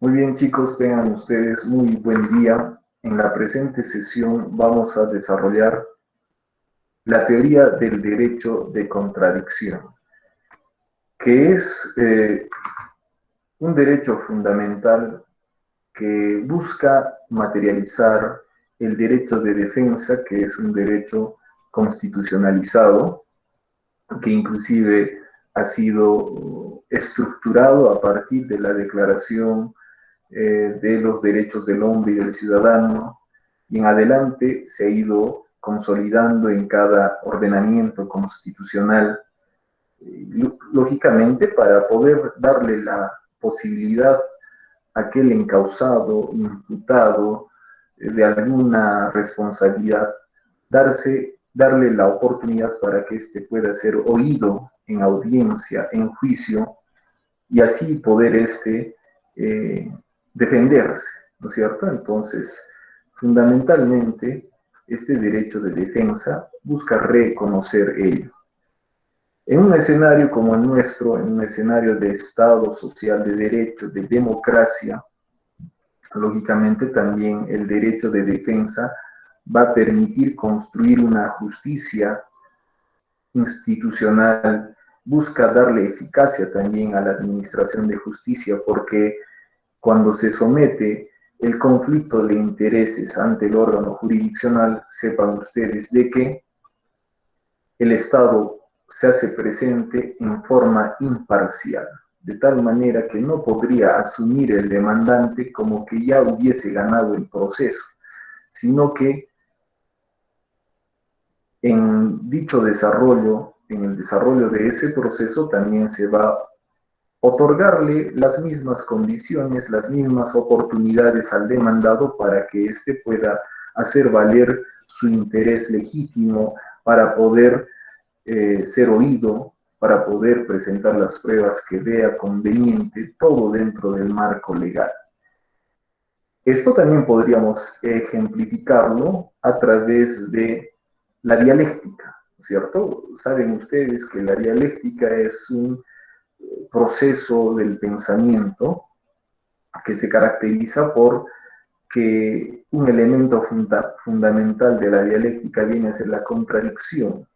Muy bien, chicos, tengan ustedes muy buen día. En la presente sesión vamos a desarrollar la teoría del derecho de contradicción, que es un derecho fundamental que busca materializar el derecho de defensa, que es un derecho constitucionalizado, que inclusive ha sido estructurado a partir de la Declaración de los Derechos del Hombre y del Ciudadano, y en adelante se ha ido consolidando en cada ordenamiento constitucional, lógicamente para poder darle la posibilidad a aquel encausado, imputado de alguna responsabilidad, darle la oportunidad para que éste pueda ser oído en audiencia, en juicio, y así poder eh, defenderse, ¿no es cierto? Entonces, fundamentalmente, este derecho de defensa busca reconocer ello. En un escenario como el nuestro, en un escenario de Estado social de derecho, de democracia, lógicamente también el derecho de defensa va a permitir construir una justicia institucional, busca darle eficacia también a la administración de justicia, porque cuando se somete el conflicto de intereses ante el órgano jurisdiccional, sepan ustedes de que el Estado se hace presente en forma imparcial, de tal manera que no podría asumir el demandante como que ya hubiese ganado el proceso, sino que en dicho desarrollo, en el desarrollo de ese proceso también se va a otorgarle las mismas condiciones, las mismas oportunidades al demandado para que éste pueda hacer valer su interés legítimo, para poder ser oído, para poder presentar las pruebas que vea conveniente, todo dentro del marco legal. Esto también podríamos ejemplificarlo a través de la dialéctica, ¿cierto? Saben ustedes que la dialéctica es un proceso del pensamiento que se caracteriza por que un elemento fundamental de la dialéctica viene a ser la contradicción.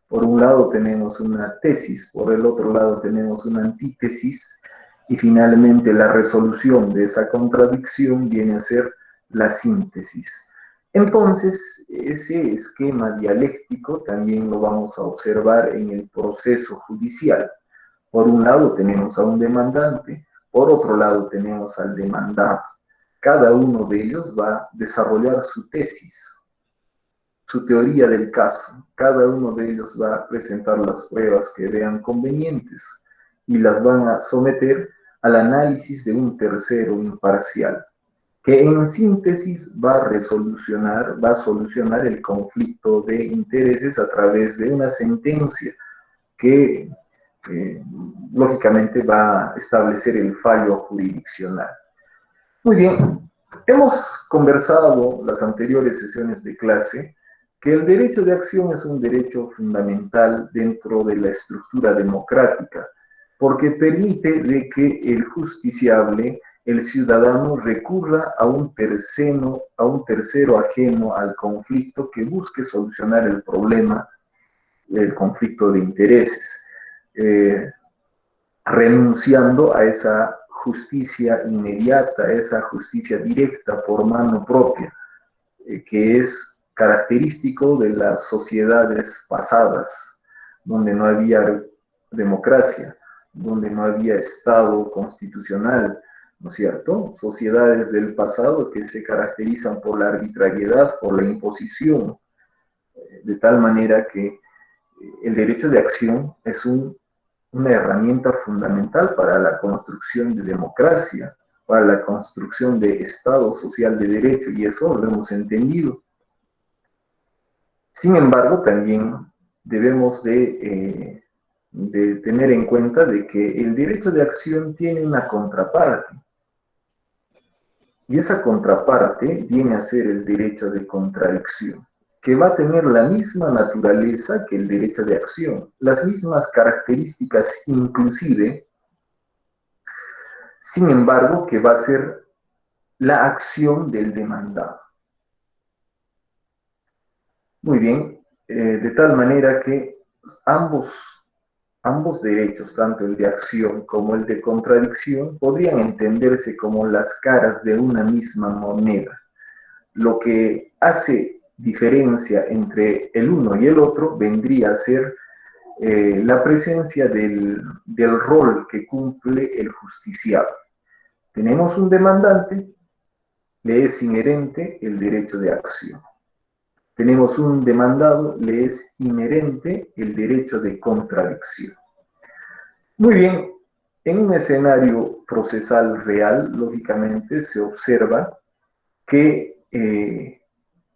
Por un lado tenemos una tesis, por el otro lado tenemos una antítesis, y finalmente la resolución de esa contradicción viene a ser la síntesis. Entonces, ese esquema dialéctico también lo vamos a observar en el proceso judicial. Por un lado tenemos a un demandante, por otro lado tenemos al demandado. Cada uno de ellos va a desarrollar su tesis, su teoría del caso. Cada uno de ellos va a presentar las pruebas que vean convenientes y las van a someter al análisis de un tercero imparcial, que en síntesis va a solucionar el conflicto de intereses a través de una sentencia que lógicamente va a establecer el fallo jurisdiccional. Muy bien, hemos conversado las anteriores sesiones de clase que el derecho de acción es un derecho fundamental dentro de la estructura democrática, porque permite de que el justiciable, el ciudadano, recurra a un tercero ajeno al conflicto que busque solucionar el problema del conflicto de intereses, eh, renunciando a esa justicia inmediata, a esa justicia directa por mano propia, que es característico de las sociedades pasadas, donde no había democracia, donde no había Estado constitucional, ¿no es cierto? Sociedades del pasado que se caracterizan por la arbitrariedad, por la imposición, de tal manera que el derecho de acción es una herramienta fundamental para la construcción de democracia, para la construcción de Estado social de derecho, y eso lo hemos entendido. Sin embargo, también debemos de tener en cuenta de que el derecho de acción tiene una contraparte, y esa contraparte viene a ser el derecho de contradicción, que va a tener la misma naturaleza que el derecho de acción, las mismas características inclusive, sin embargo, que va a ser la acción del demandado. Muy bien, de tal manera que ambos derechos, tanto el de acción como el de contradicción, podrían entenderse como las caras de una misma moneda. Lo que hace diferencia entre el uno y el otro vendría a ser la presencia del rol que cumple el justiciable. Tenemos un demandante, le es inherente el derecho de acción. Tenemos un demandado, le es inherente el derecho de contradicción. Muy bien, en un escenario procesal real, lógicamente se observa que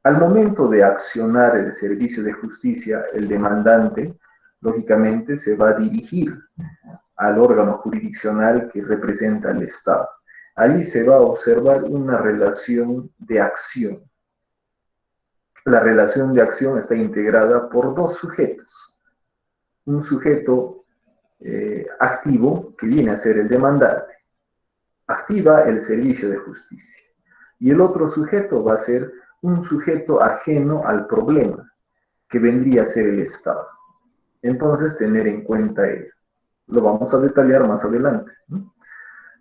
al momento de accionar el servicio de justicia, el demandante, lógicamente, se va a dirigir al órgano jurisdiccional que representa al Estado. Allí se va a observar una relación de acción. La relación de acción está integrada por dos sujetos. Un sujeto activo, que viene a ser el demandante, activa el servicio de justicia. Y el otro sujeto va a ser un sujeto ajeno al problema, que vendría a ser el Estado. Entonces, tener en cuenta ello. Lo vamos a detallar más adelante, ¿no?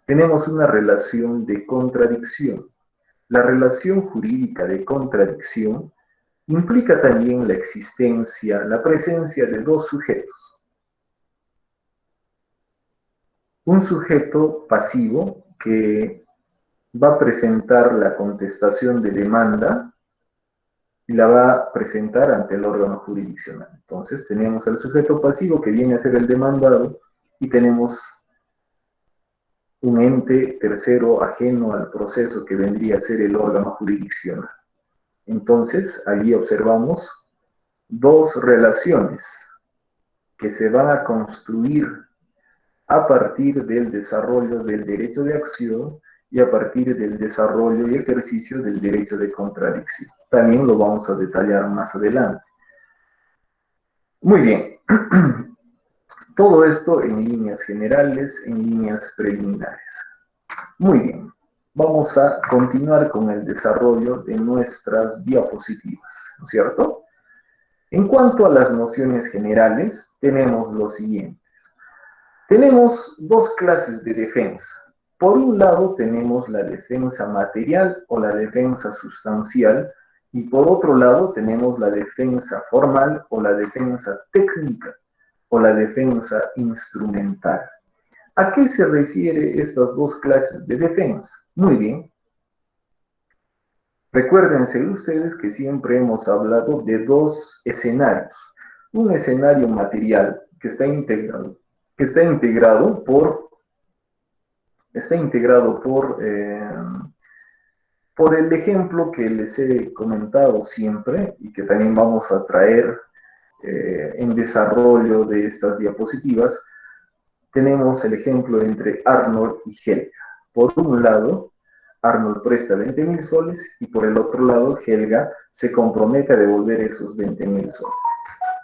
Tenemos una relación de contradicción. La relación jurídica de contradicción implica también la existencia, la presencia de dos sujetos. Un sujeto pasivo que va a presentar la contestación de demanda y la va a presentar ante el órgano jurisdiccional. Entonces tenemos al sujeto pasivo que viene a ser el demandado y tenemos un ente tercero ajeno al proceso que vendría a ser el órgano jurisdiccional. Entonces allí observamos dos relaciones que se van a construir a partir del desarrollo del derecho de acción y a partir del desarrollo y ejercicio del derecho de contradicción. También lo vamos a detallar más adelante. Muy bien. Todo esto en líneas generales, en líneas preliminares. Muy bien. Vamos a continuar con el desarrollo de nuestras diapositivas, ¿no es cierto? En cuanto a las nociones generales, tenemos lo siguiente. Tenemos dos clases de defensa. Por un lado tenemos la defensa material o la defensa sustancial y por otro lado tenemos la defensa formal o la defensa técnica o la defensa instrumental. ¿A qué se refiere estas dos clases de defensa? Muy bien. Recuérdense ustedes que siempre hemos hablado de dos escenarios. Un escenario material que está integrado por el ejemplo que les he comentado siempre y que también vamos a traer en desarrollo de estas diapositivas. Tenemos el ejemplo entre Arnold y Helga. Por un lado, Arnold presta 20.000 soles y por el otro lado, Helga se compromete a devolver esos 20.000 soles.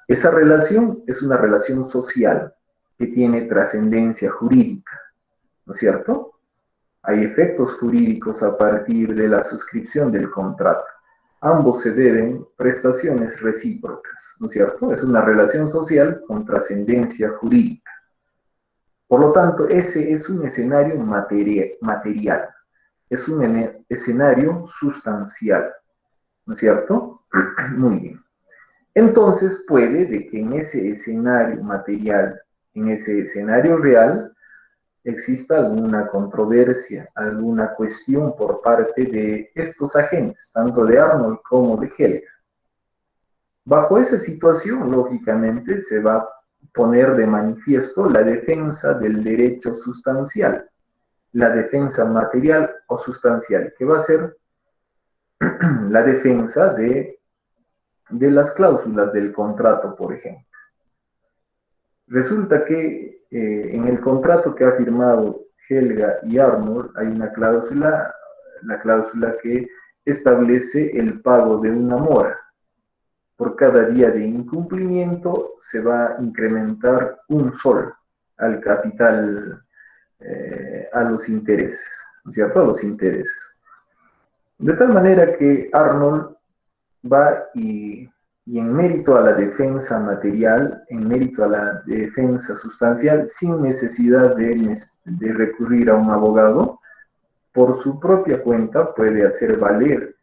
Esa relación es una relación social que tiene trascendencia jurídica, ¿no es cierto? Hay efectos jurídicos a partir de la suscripción del contrato. Ambos se deben prestaciones recíprocas, ¿no es cierto? Es una relación social con trascendencia jurídica. Por lo tanto, ese es un escenario material, es un escenario sustancial, ¿no es cierto? Muy bien. Entonces puede de que en ese escenario material, en ese escenario real, exista alguna controversia, alguna cuestión por parte de estos agentes, tanto de Arnold como de Helga. Bajo esa situación, lógicamente, se va a poner de manifiesto la defensa del derecho sustancial, la defensa material o sustancial, que va a ser la defensa de las cláusulas del contrato, por ejemplo. Resulta que en el contrato que ha firmado Helga y Arnold hay una cláusula, la cláusula que establece el pago de una mora. Por cada día de incumplimiento se va a incrementar un sol al capital a los intereses, ¿no es cierto? A los intereses. De tal manera que Arnold va y en mérito a la defensa material, en mérito a la defensa sustancial, sin necesidad de recurrir a un abogado, por su propia cuenta puede hacer valer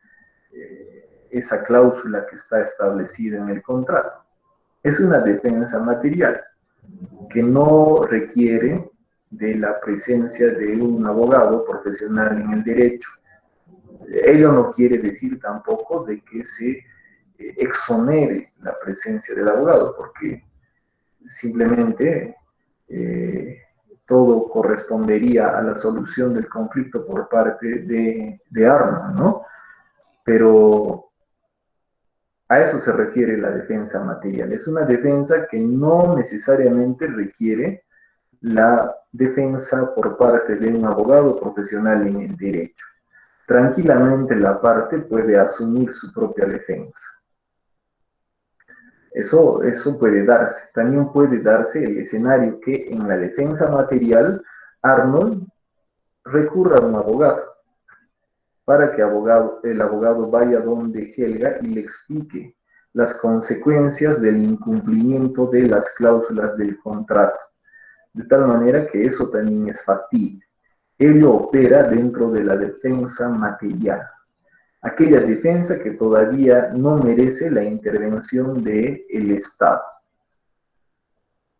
esa cláusula que está establecida en el contrato. Es una defensa material que no requiere de la presencia de un abogado profesional en el derecho. Ello no quiere decir tampoco de que se exonere la presencia del abogado, porque simplemente todo correspondería a la solución del conflicto por parte de Arnold, ¿no? Pero a eso se refiere la defensa material. Es una defensa que no necesariamente requiere la defensa por parte de un abogado profesional en el derecho. Tranquilamente la parte puede asumir su propia defensa. Eso puede darse. También puede darse el escenario que en la defensa material Arnold recurra a un abogado para que el abogado vaya donde Helga y le explique las consecuencias del incumplimiento de las cláusulas del contrato, de tal manera que eso también es factible. Ello opera dentro de la defensa material, aquella defensa que todavía no merece la intervención del Estado.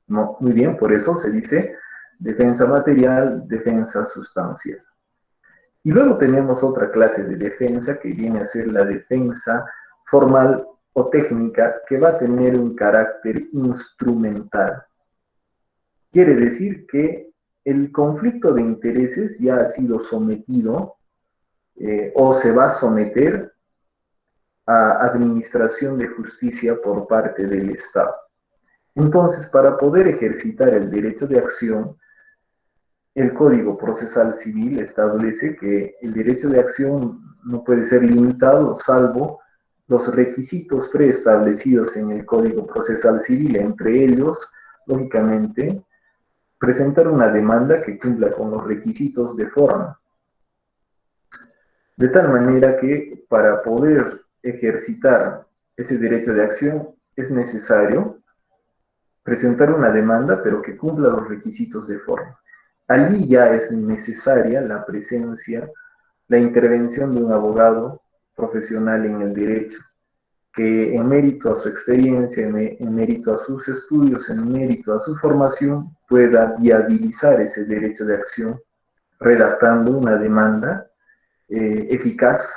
No, muy bien, por eso se dice defensa material, defensa sustancial. Y luego tenemos otra clase de defensa que viene a ser la defensa formal o técnica, que va a tener un carácter instrumental. Quiere decir que el conflicto de intereses ya ha sido sometido o se va a someter a administración de justicia por parte del Estado. Entonces, para poder ejercitar el derecho de acción, el Código Procesal Civil establece que el derecho de acción no puede ser limitado salvo los requisitos preestablecidos en el Código Procesal Civil, entre ellos, lógicamente, presentar una demanda que cumpla con los requisitos de forma. De tal manera que para poder ejercitar ese derecho de acción es necesario presentar una demanda, pero que cumpla los requisitos de forma. Allí ya es necesaria la presencia, la intervención de un abogado profesional en el derecho, que en mérito a su experiencia, en mérito a sus estudios, en mérito a su formación, pueda viabilizar ese derecho de acción, redactando una demanda eficaz,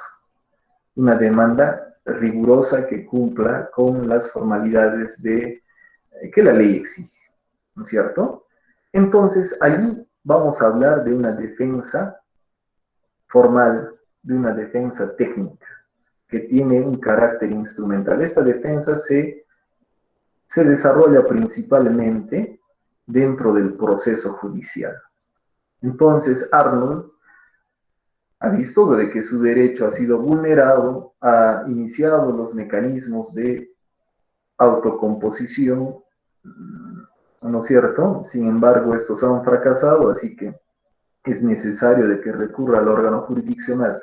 una demanda rigurosa que cumpla con las formalidades que la ley exige, ¿no es cierto? Entonces, allí vamos a hablar de una defensa formal, de una defensa técnica, que tiene un carácter instrumental. Esta defensa se desarrolla principalmente dentro del proceso judicial. Entonces, Arnold ha visto de que su derecho ha sido vulnerado, ha iniciado los mecanismos de autocomposición, ¿no es cierto? Sin embargo, estos han fracasado, así que es necesario de que recurra al órgano jurisdiccional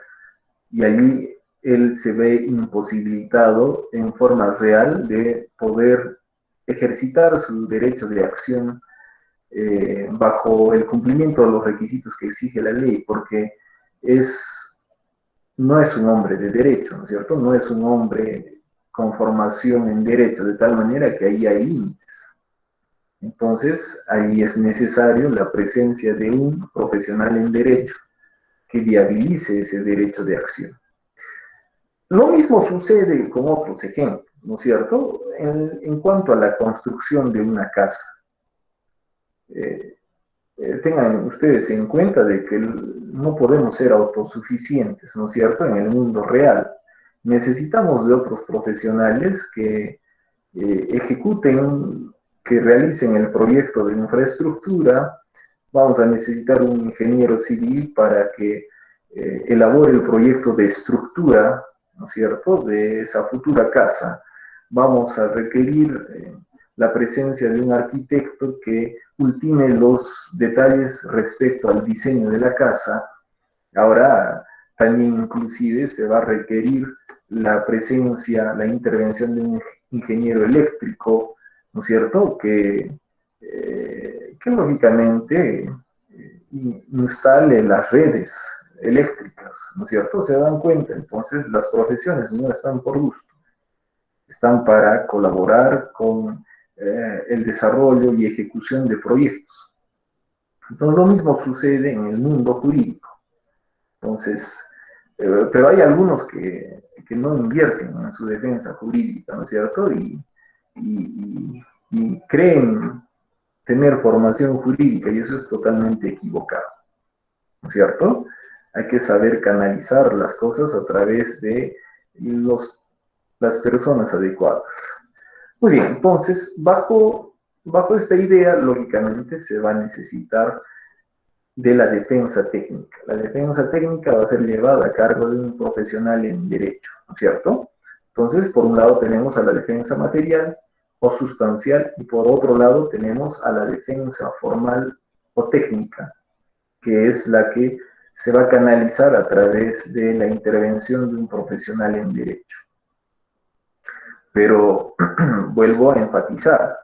y allí él se ve imposibilitado en forma real de poder ejercitar su derecho de acción bajo el cumplimiento de los requisitos que exige la ley, porque no es un hombre de derecho, ¿no es cierto? No es un hombre con formación en derecho, de tal manera que ahí hay límites. Entonces, ahí es necesario la presencia de un profesional en derecho que viabilice ese derecho de acción. Lo mismo sucede con otros ejemplos, ¿no es cierto? En cuanto a la construcción de una casa. Tengan ustedes en cuenta de que no podemos ser autosuficientes, ¿no es cierto?, en el mundo real. Necesitamos de otros profesionales que ejecuten, que realicen el proyecto de infraestructura. Vamos a necesitar un ingeniero civil para que elabore el proyecto de estructura, ¿no es cierto?, de esa futura casa. Vamos a requerir la presencia de un arquitecto que ultime los detalles respecto al diseño de la casa, ahora también inclusive se va a requerir la presencia, la intervención de un ingeniero eléctrico, ¿no es cierto?, que lógicamente instale las redes eléctricas, ¿no es cierto? Se dan cuenta, entonces las profesiones no están por gusto, están para colaborar con el desarrollo y ejecución de proyectos. Entonces lo mismo sucede en el mundo jurídico. Entonces, pero hay algunos que no invierten en su defensa jurídica, ¿no es cierto? Y creen tener formación jurídica y eso es totalmente equivocado, ¿no es cierto? Hay que saber canalizar las cosas a través de las personas adecuadas. Muy bien, entonces, bajo esta idea, lógicamente, se va a necesitar de la defensa técnica. La defensa técnica va a ser llevada a cargo de un profesional en derecho, ¿no es cierto? Entonces, por un lado tenemos a la defensa material o sustancial y por otro lado tenemos a la defensa formal o técnica, que es la que se va a canalizar a través de la intervención de un profesional en derecho. Pero vuelvo a enfatizar,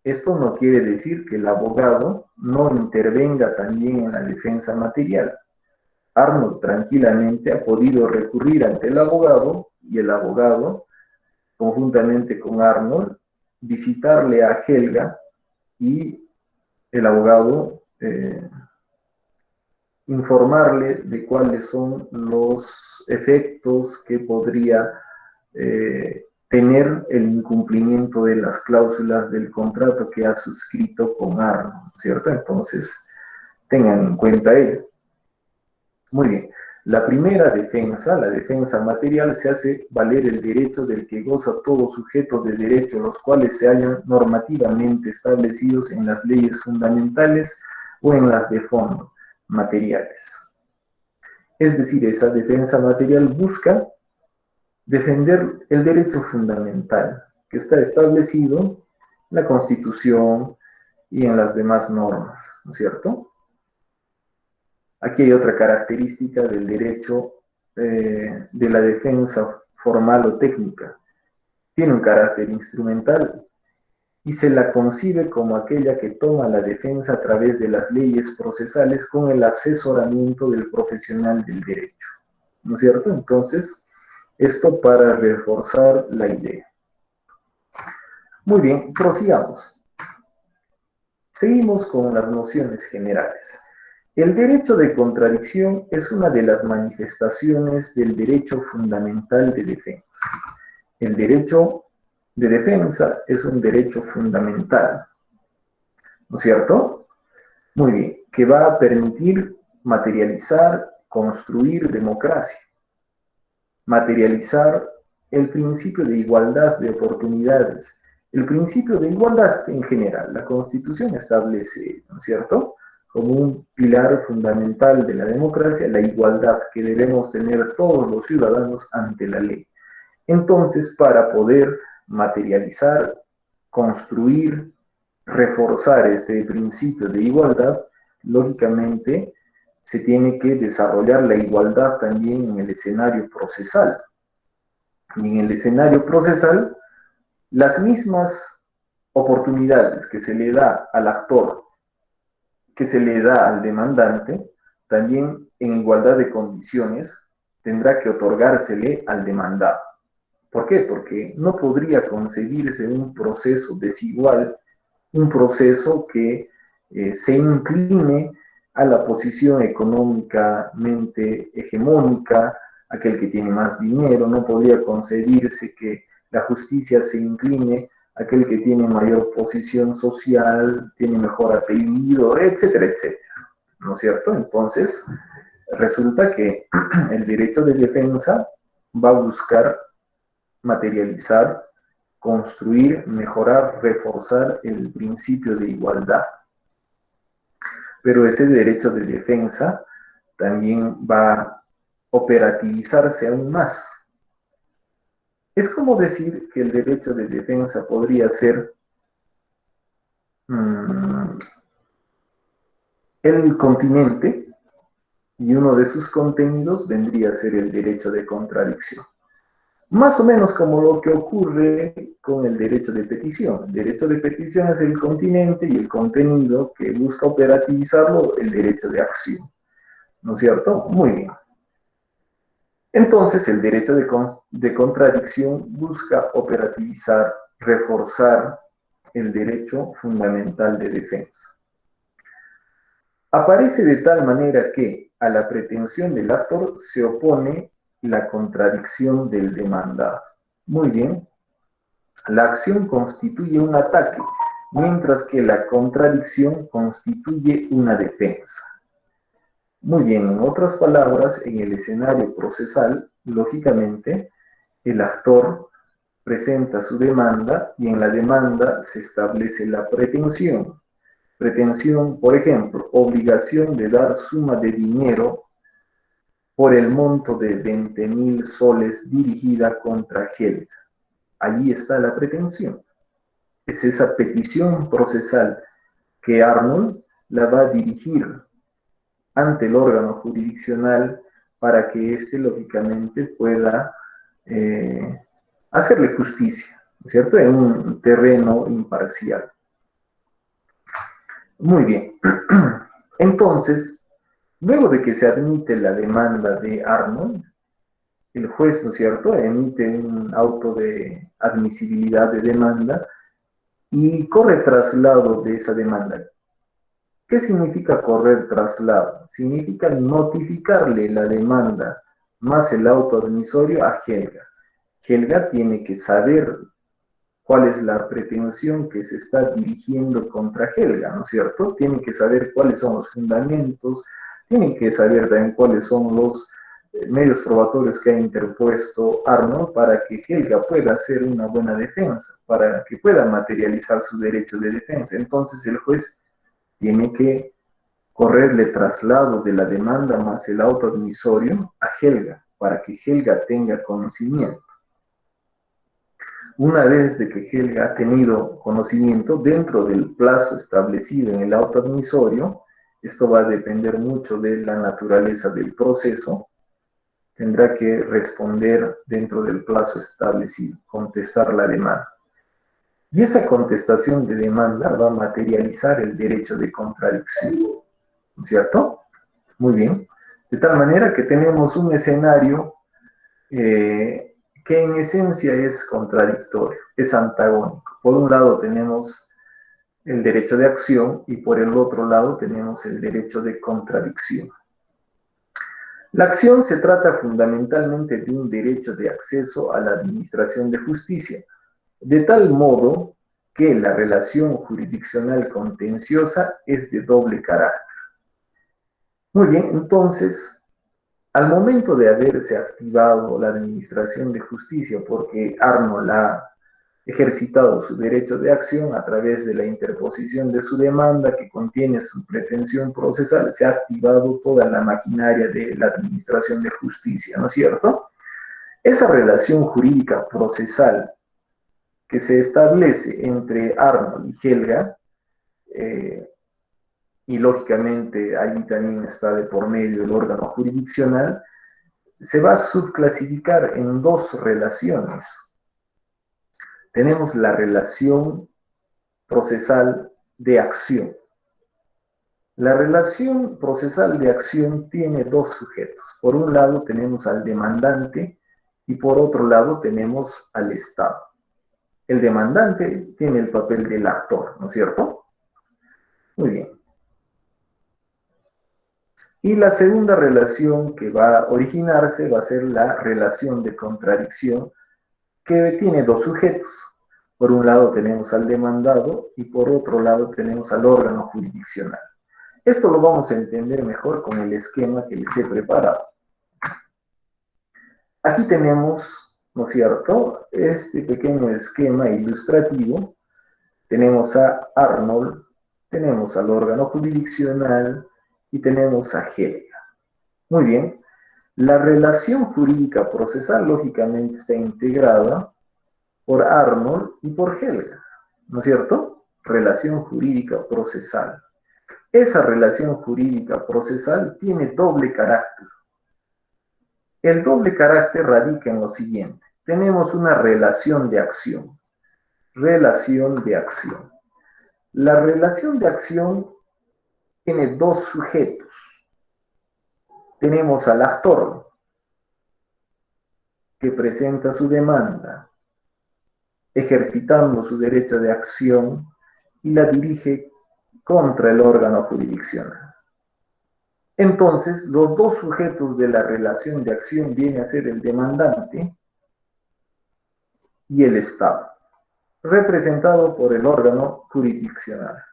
esto no quiere decir que el abogado no intervenga también en la defensa material. Arnold tranquilamente ha podido recurrir ante el abogado y el abogado, conjuntamente con Arnold, visitarle a Helga y el abogado informarle de cuáles son los efectos que podría tener el incumplimiento de las cláusulas del contrato que ha suscrito con Arnold, ¿cierto? Entonces, tengan en cuenta ello. Muy bien. La primera defensa, la defensa material, se hace valer el derecho del que goza todo sujeto de derecho, los cuales se hallan normativamente establecidos en las leyes fundamentales o en las de fondo, materiales. Es decir, esa defensa material busca defender el derecho fundamental que está establecido en la Constitución y en las demás normas, ¿no es cierto? Aquí hay otra característica del derecho de la defensa formal o técnica. Tiene un carácter instrumental y se la concibe como aquella que toma la defensa a través de las leyes procesales con el asesoramiento del profesional del derecho, ¿no es cierto? Entonces, esto para reforzar la idea. Muy bien, prosigamos. Seguimos con las nociones generales. El derecho de contradicción es una de las manifestaciones del derecho fundamental de defensa. El derecho de defensa es un derecho fundamental, ¿no es cierto? Muy bien, que va a permitir materializar, construir democracia, materializar el principio de igualdad de oportunidades, el principio de igualdad en general. La Constitución establece, ¿no es cierto?, como un pilar fundamental de la democracia, la igualdad que debemos tener todos los ciudadanos ante la ley. Entonces, para poder materializar, construir, reforzar este principio de igualdad, lógicamente se tiene que desarrollar la igualdad también en el escenario procesal. Y en el escenario procesal, las mismas oportunidades que se le da al actor, que se le da al demandante, también en igualdad de condiciones tendrá que otorgársele al demandado. ¿Por qué? Porque no podría concebirse un proceso desigual, un proceso que se incline a la posición económicamente hegemónica, aquel que tiene más dinero. No podría concebirse que la justicia se incline a aquel que tiene mayor posición social, tiene mejor apellido, etcétera, etcétera, ¿no es cierto? Entonces, resulta que el derecho de defensa va a buscar materializar, construir, mejorar, reforzar el principio de igualdad. Pero ese derecho de defensa también va a operativizarse aún más. Es como decir que el derecho de defensa podría ser el continente y uno de sus contenidos vendría a ser el derecho de contradicción. Más o menos como lo que ocurre con el derecho de petición. El derecho de petición es el continente y el contenido que busca operativizarlo, el derecho de acción. ¿No es cierto? Muy bien. Entonces, el derecho de contradicción busca operativizar, reforzar el derecho fundamental de defensa. Aparece de tal manera que a la pretensión del actor se opone la contradicción del demandado. Muy bien, la acción constituye un ataque, mientras que la contradicción constituye una defensa. Muy bien, en otras palabras, en el escenario procesal, lógicamente, el actor presenta su demanda y en la demanda se establece la pretensión. Pretensión, por ejemplo, obligación de dar suma de dinero por el monto de 20.000 soles dirigida contra Helga. Allí está la pretensión. Es esa petición procesal que Arnold la va a dirigir ante el órgano jurisdiccional para que éste, lógicamente, pueda hacerle justicia, ¿no es cierto?, en un terreno imparcial. Muy bien. Entonces, luego de que se admite la demanda de Arnold, el juez, ¿no es cierto?, emite un auto de admisibilidad de demanda y corre traslado de esa demanda. ¿Qué significa correr traslado? Significa notificarle la demanda más el auto admisorio a Helga. Helga tiene que saber cuál es la pretensión que se está dirigiendo contra Helga, ¿no es cierto? Tiene que saber cuáles son los fundamentos, tiene que saber también cuáles son los medios probatorios que ha interpuesto Arnold para que Helga pueda hacer una buena defensa, para que pueda materializar su derecho de defensa. Entonces el juez tiene que correrle traslado de la demanda más el auto admisorio a Helga, para que Helga tenga conocimiento. Una vez de que Helga ha tenido conocimiento dentro del plazo establecido en el auto admisorio, esto va a depender mucho de la naturaleza del proceso, tendrá que responder dentro del plazo establecido, contestar la demanda. Y esa contestación de demanda va a materializar el derecho de contradicción, ¿no es cierto? Muy bien. De tal manera que tenemos un escenario que en esencia es contradictorio, es antagónico. Por un lado tenemos el derecho de acción y por el otro lado tenemos el derecho de contradicción. La acción se trata fundamentalmente de un derecho de acceso a la administración de justicia, de tal modo que la relación jurisdiccional contenciosa es de doble carácter. Muy bien, entonces, al momento de haberse activado la administración de justicia, porque Arnold ha ejercitado su derecho de acción a través de la interposición de su demanda que contiene su pretensión procesal, se ha activado toda la maquinaria de la administración de justicia, ¿no es cierto? Esa relación jurídica procesal que se establece entre Arnold y Helga, y lógicamente allí también está de por medio el órgano jurisdiccional, se va a subclasificar en dos relaciones. Tenemos la relación procesal de acción. La relación procesal de acción tiene dos sujetos. Por un lado tenemos al demandante y por otro lado tenemos al Estado. El demandante tiene el papel del actor, ¿no es cierto? Muy bien. Y la segunda relación que va a originarse va a ser la relación de contradicción, que tiene dos sujetos. Por un lado tenemos al demandado y por otro lado tenemos al órgano jurisdiccional. Esto lo vamos a entender mejor con el esquema que les he preparado. Aquí tenemos, ¿no es cierto?, este pequeño esquema ilustrativo. Tenemos a Arnold, tenemos al órgano jurisdiccional y tenemos a Helga. Muy bien, la relación jurídica procesal lógicamente está integrada por Arnold y por Helga, ¿no es cierto? Relación jurídica procesal. Esa relación jurídica procesal tiene doble carácter. El doble carácter radica en lo siguiente. Tenemos una relación de acción. Relación de acción. La relación de acción tiene dos sujetos. Tenemos al actor, que presenta su demanda, ejercitando su derecho de acción y la dirige contra el órgano jurisdiccional. Entonces, los dos sujetos de la relación de acción vienen a ser el demandante y el Estado, representado por el órgano jurisdiccional.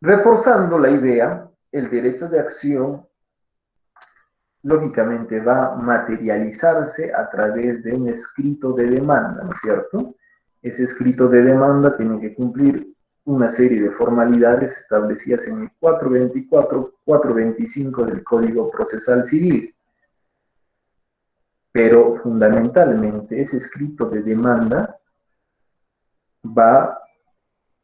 Reforzando la idea, el derecho de acción lógicamente va a materializarse a través de un escrito de demanda, ¿no es cierto? Ese escrito de demanda tiene que cumplir una serie de formalidades establecidas en el 424, 425 del Código Procesal Civil. Pero fundamentalmente ese escrito de demanda va a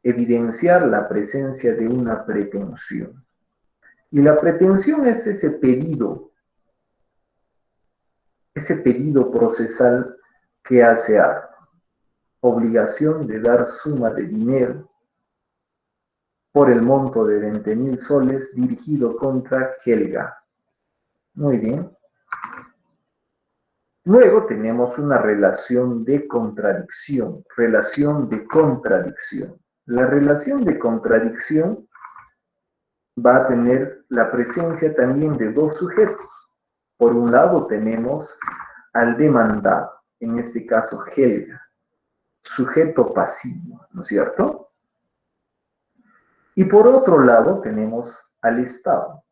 evidenciar la presencia de una pretensión. Y la pretensión es ese pedido procesal que hace a obligación de dar suma de dinero por el monto de 20.000 soles dirigido contra Helga. Muy bien. Luego tenemos una relación de contradicción. Relación de contradicción. La relación de contradicción va a tener la presencia también de dos sujetos. Por un lado tenemos al demandado, en este caso Helga, sujeto pasivo, ¿no es cierto? Y por otro lado tenemos al Estado,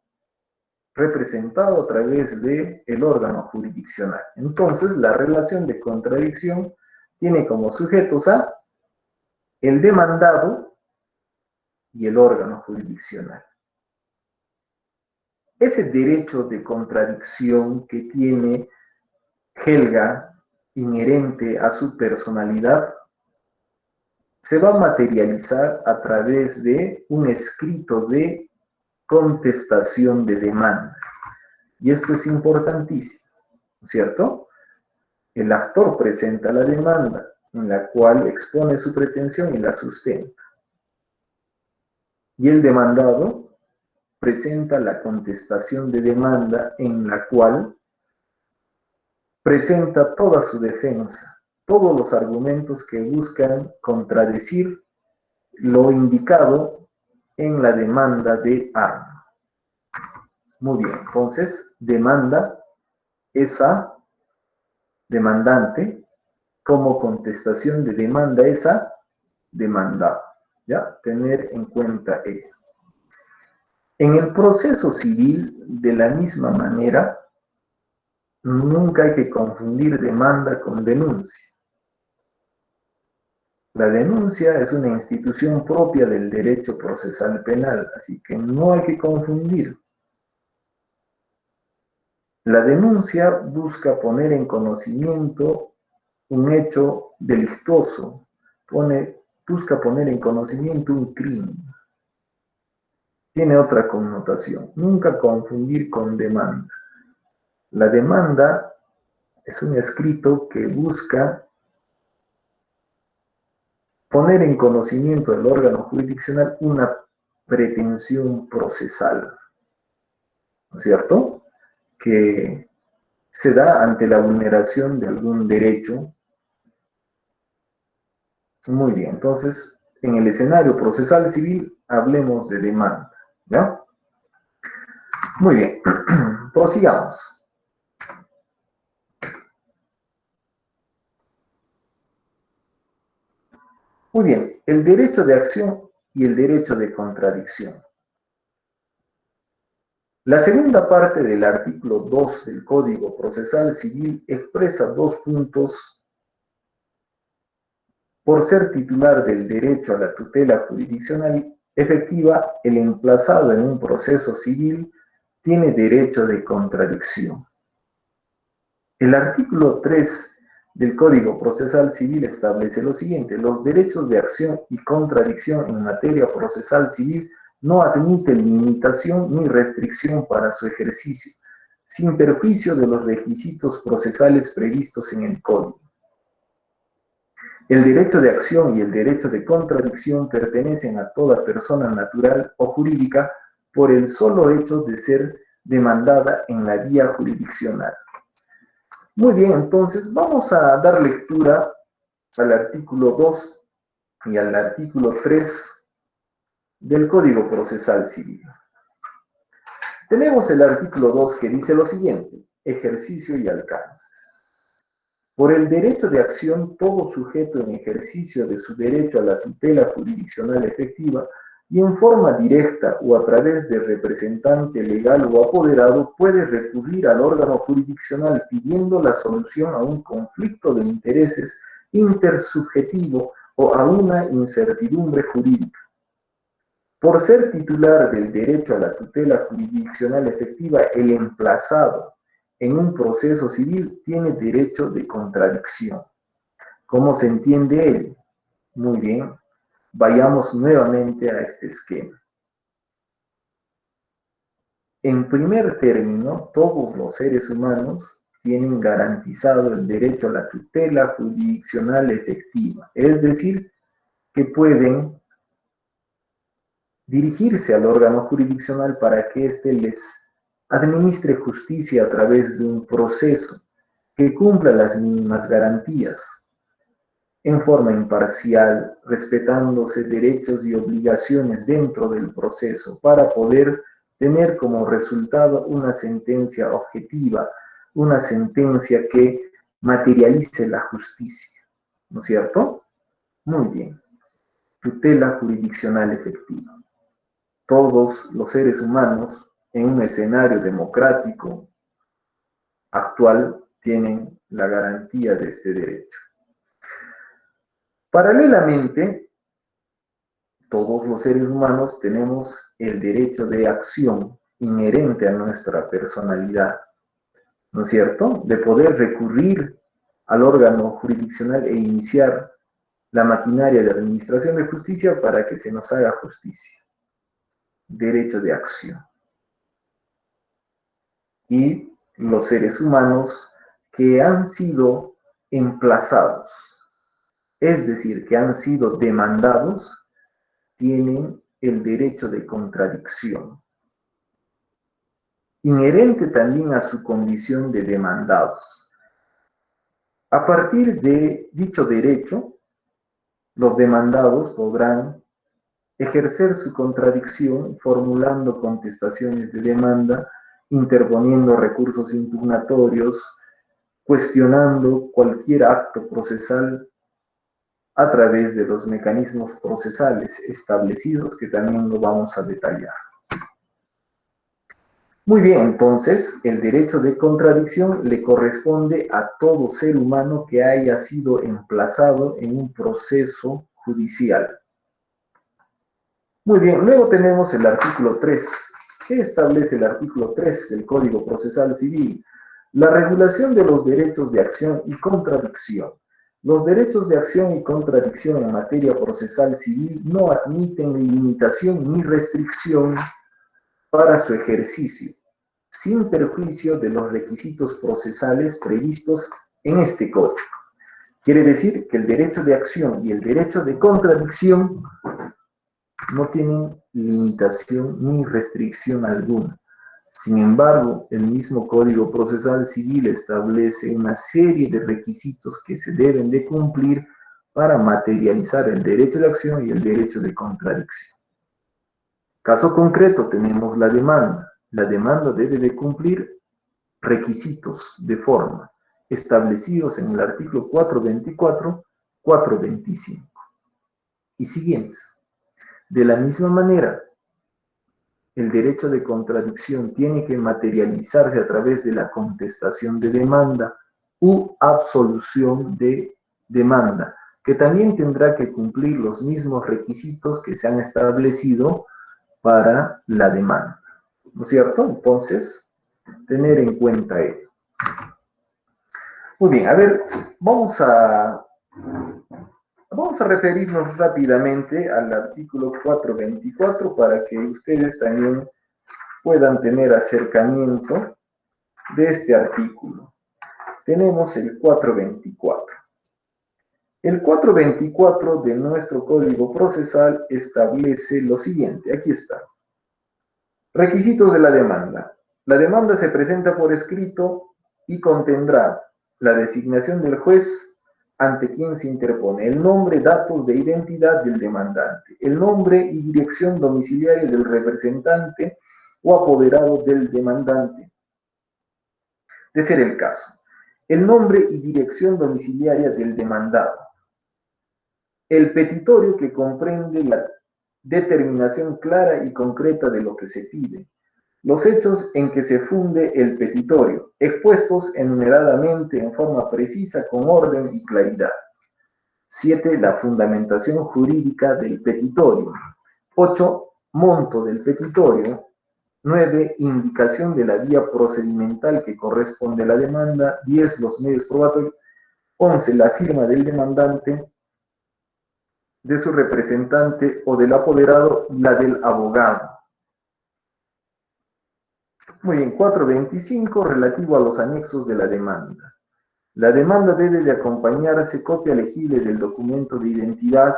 representado a través del órgano jurisdiccional. Entonces, la relación de contradicción tiene como sujetos a el demandado y el órgano jurisdiccional. Ese derecho de contradicción que tiene Helga, inherente a su personalidad, se va a materializar a través de un escrito de contestación de demanda. Y esto es importantísimo, ¿cierto? El actor presenta la demanda, en la cual expone su pretensión y la sustenta. Y el demandado presenta la contestación de demanda, en la cual presenta toda su defensa, todos los argumentos que buscan contradecir lo indicado en la demanda de arma. Muy bien, entonces, demanda esa demandante, como contestación de demanda esa demandada. ¿Ya? Tener en cuenta ello. En el proceso civil, de la misma manera, nunca hay que confundir demanda con denuncia. La denuncia es una institución propia del derecho procesal penal, así que no hay que confundir. La denuncia busca poner en conocimiento un hecho delictuoso, busca poner en conocimiento un crimen. Tiene otra connotación. Nunca confundir con demanda. La demanda es un escrito que busca poner en conocimiento del órgano jurisdiccional una pretensión procesal, ¿no es cierto? Que se da ante la vulneración de algún derecho. Muy bien, entonces, en el escenario procesal civil, hablemos de demanda, ¿ya? Muy bien, prosigamos. Muy bien, el derecho de acción y el derecho de contradicción. La segunda parte del artículo 2 del Código Procesal Civil expresa dos puntos. Por ser titular del derecho a la tutela jurisdiccional efectiva, el emplazado en un proceso civil tiene derecho de contradicción. El artículo 3 del Código Procesal Civil establece lo siguiente: los derechos de acción y contradicción en materia procesal civil no admiten limitación ni restricción para su ejercicio, sin perjuicio de los requisitos procesales previstos en el Código. El derecho de acción y el derecho de contradicción pertenecen a toda persona natural o jurídica por el solo hecho de ser demandada en la vía jurisdiccional. Muy bien, entonces vamos a dar lectura al artículo 2 y al artículo 3 del Código Procesal Civil. Tenemos el artículo 2 que dice lo siguiente: ejercicio y alcances. Por el derecho de acción, todo sujeto en ejercicio de su derecho a la tutela jurisdiccional efectiva y en forma directa o a través de representante legal o apoderado puede recurrir al órgano jurisdiccional pidiendo la solución a un conflicto de intereses intersubjetivo o a una incertidumbre jurídica. Por ser titular del derecho a la tutela jurisdiccional efectiva, el emplazado en un proceso civil tiene derecho de contradicción. ¿Cómo se entiende él? Muy bien, vayamos nuevamente a este esquema. En primer término, todos los seres humanos tienen garantizado el derecho a la tutela jurisdiccional efectiva, es decir, que pueden dirigirse al órgano jurisdiccional para que éste les administre justicia a través de un proceso que cumpla las mínimas garantías, en forma imparcial, respetándose derechos y obligaciones dentro del proceso para poder tener como resultado una sentencia objetiva, una sentencia que materialice la justicia, ¿no es cierto? Muy bien. Tutela jurisdiccional efectiva. Todos los seres humanos en un escenario democrático actual tienen la garantía de este derecho. Paralelamente, todos los seres humanos tenemos el derecho de acción inherente a nuestra personalidad, ¿no es cierto? De poder recurrir al órgano jurisdiccional e iniciar la maquinaria de administración de justicia para que se nos haga justicia. Derecho de acción. Y los seres humanos que han sido emplazados, es decir, que han sido demandados, tienen el derecho de contradicción, inherente también a su condición de demandados. A partir de dicho derecho, los demandados podrán ejercer su contradicción formulando contestaciones de demanda, interponiendo recursos impugnatorios, cuestionando cualquier acto procesal a través de los mecanismos procesales establecidos que también lo vamos a detallar. Muy bien, entonces el derecho de contradicción le corresponde a todo ser humano que haya sido emplazado en un proceso judicial. Muy bien, luego tenemos el artículo 3. ¿Qué establece el artículo 3 del Código Procesal Civil? La regulación de los derechos de acción y contradicción. Los derechos de acción y contradicción en materia procesal civil no admiten limitación ni restricción para su ejercicio, sin perjuicio de los requisitos procesales previstos en este código. Quiere decir que el derecho de acción y el derecho de contradicción no tienen limitación ni restricción alguna. Sin embargo, el mismo Código Procesal Civil establece una serie de requisitos que se deben de cumplir para materializar el derecho de acción y el derecho de contradicción. Caso concreto, tenemos la demanda. La demanda debe de cumplir requisitos de forma establecidos en el artículo 424, 425 y siguientes. De la misma manera, el derecho de contradicción tiene que materializarse a través de la contestación de demanda u absolución de demanda, que también tendrá que cumplir los mismos requisitos que se han establecido para la demanda, ¿no es cierto? Entonces, tener en cuenta ello. Muy bien, a ver, vamos a, vamos a referirnos rápidamente al artículo 424 para que ustedes también puedan tener acercamiento de este artículo. Tenemos el 424. El 424 de nuestro Código Procesal establece lo siguiente, aquí está. Requisitos de la demanda. La demanda se presenta por escrito y contendrá la designación del juez ante quien se interpone, el nombre, datos de identidad del demandante, el nombre y dirección domiciliaria del representante o apoderado del demandante, de ser el caso, el nombre y dirección domiciliaria del demandado, el petitorio que comprende la determinación clara y concreta de lo que se pide, los hechos en que se funde el petitorio, expuestos enumeradamente en forma precisa, con orden y claridad. 7. La fundamentación jurídica del petitorio. 8. Monto del petitorio. 9. Indicación de la vía procedimental que corresponde a la demanda. 10. Los medios probatorios. 11. La firma del demandante, de su representante o del apoderado, y la del abogado. Muy bien, 425, relativo a los anexos de la demanda. La demanda debe de acompañarse copia legible del documento de identidad,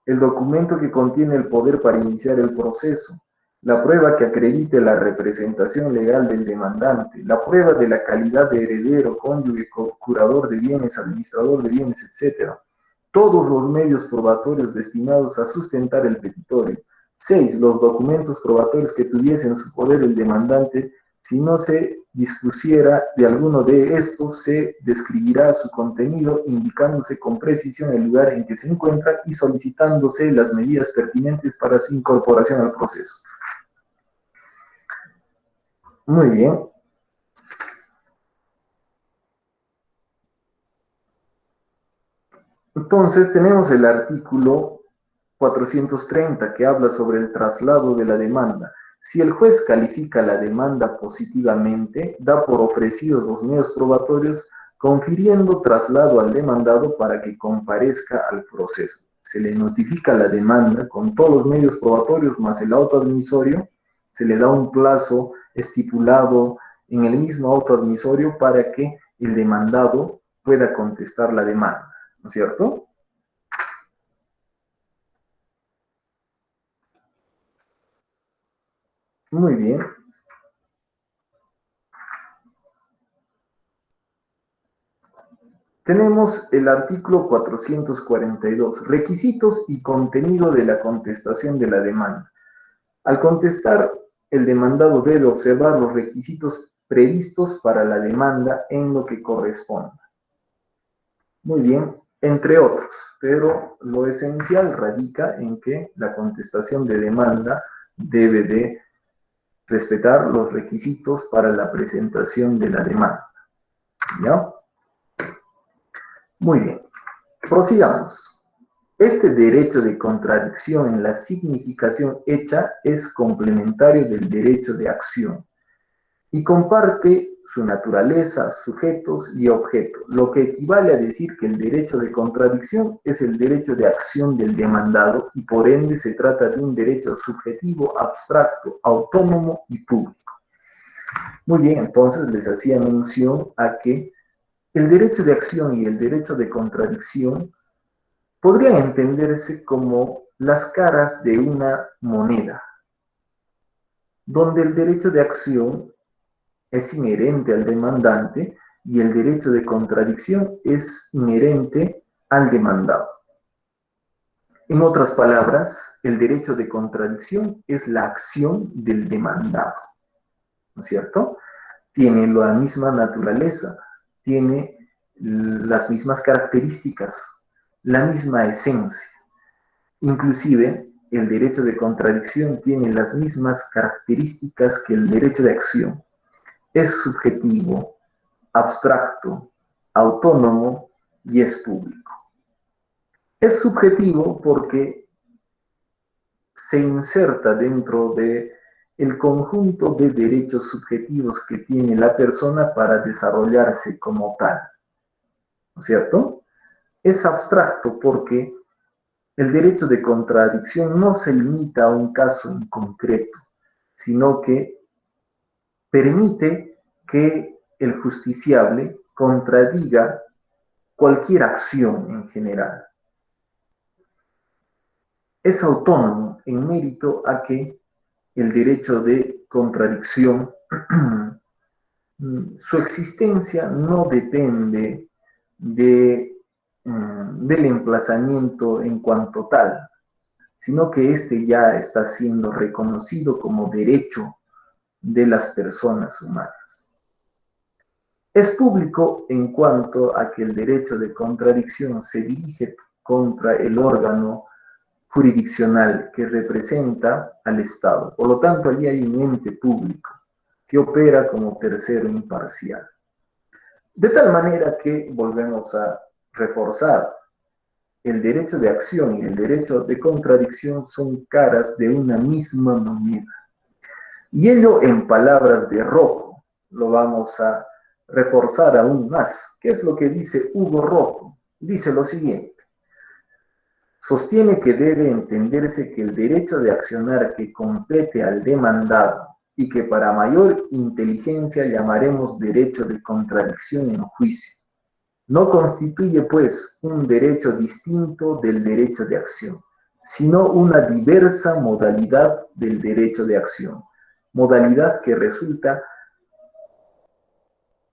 el documento que contiene el poder para iniciar el proceso, la prueba que acredite la representación legal del demandante, la prueba de la calidad de heredero, cónyuge, curador de bienes, administrador de bienes, etc. Todos los medios probatorios destinados a sustentar el petitorio. 6. Los documentos probatorios que tuviese en su poder el demandante. Si no se dispusiera de alguno de estos, se describirá su contenido, indicándose con precisión el lugar en que se encuentra y solicitándose las medidas pertinentes para su incorporación al proceso. Muy bien. Entonces tenemos el artículo 430 que habla sobre el traslado de la demanda. Si el juez califica la demanda positivamente, da por ofrecidos los medios probatorios, confiriendo traslado al demandado para que comparezca al proceso. Se le notifica la demanda con todos los medios probatorios más el auto admisorio, se le da un plazo estipulado en el mismo auto admisorio para que el demandado pueda contestar la demanda, ¿no es cierto? Muy bien. Tenemos el artículo 442, requisitos y contenido de la contestación de la demanda. Al contestar, el demandado debe observar los requisitos previstos para la demanda en lo que corresponda. Muy bien, entre otros, pero lo esencial radica en que la contestación de demanda debe de respetar los requisitos para la presentación de la demanda. ¿Ya? Muy bien, prosigamos. Este derecho de contradicción en la significación hecha es complementario del derecho de acción y comparte su naturaleza, sujetos y objeto, lo que equivale a decir que el derecho de contradicción es el derecho de acción del demandado y por ende se trata de un derecho subjetivo, abstracto, autónomo y público. Muy bien, entonces les hacía mención a que el derecho de acción y el derecho de contradicción podrían entenderse como las caras de una moneda, donde el derecho de acción es inherente al demandante y el derecho de contradicción es inherente al demandado. En otras palabras, el derecho de contradicción es la acción del demandado, ¿no es cierto? Tiene la misma naturaleza, tiene las mismas características, la misma esencia. Inclusive, el derecho de contradicción tiene las mismas características que el derecho de acción. Es subjetivo, abstracto, autónomo y es público. Es subjetivo porque se inserta dentro de el conjunto de derechos subjetivos que tiene la persona para desarrollarse como tal. ¿no es cierto? Es abstracto porque el derecho de contradicción no se limita a un caso en concreto, sino que permite que el justiciable contradiga cualquier acción en general. Es autónomo en mérito a que el derecho de contradicción, su existencia no depende del emplazamiento en cuanto tal, sino que este ya está siendo reconocido como derecho de las personas humanas. Es público en cuanto a que el derecho de contradicción se dirige contra el órgano jurisdiccional que representa al Estado. Por lo tanto, allí hay un ente público que opera como tercero imparcial. De tal manera que volvemos a reforzar, el derecho de acción y el derecho de contradicción son caras de una misma moneda. Y ello, en palabras de Rocco, lo vamos a reforzar aún más. ¿Qué es lo que dice Hugo Rocco? Dice lo siguiente: sostiene que debe entenderse que el derecho de accionar que compete al demandado y que para mayor inteligencia llamaremos derecho de contradicción en juicio, no constituye, pues, un derecho distinto del derecho de acción, sino una diversa modalidad del derecho de acción, modalidad que resulta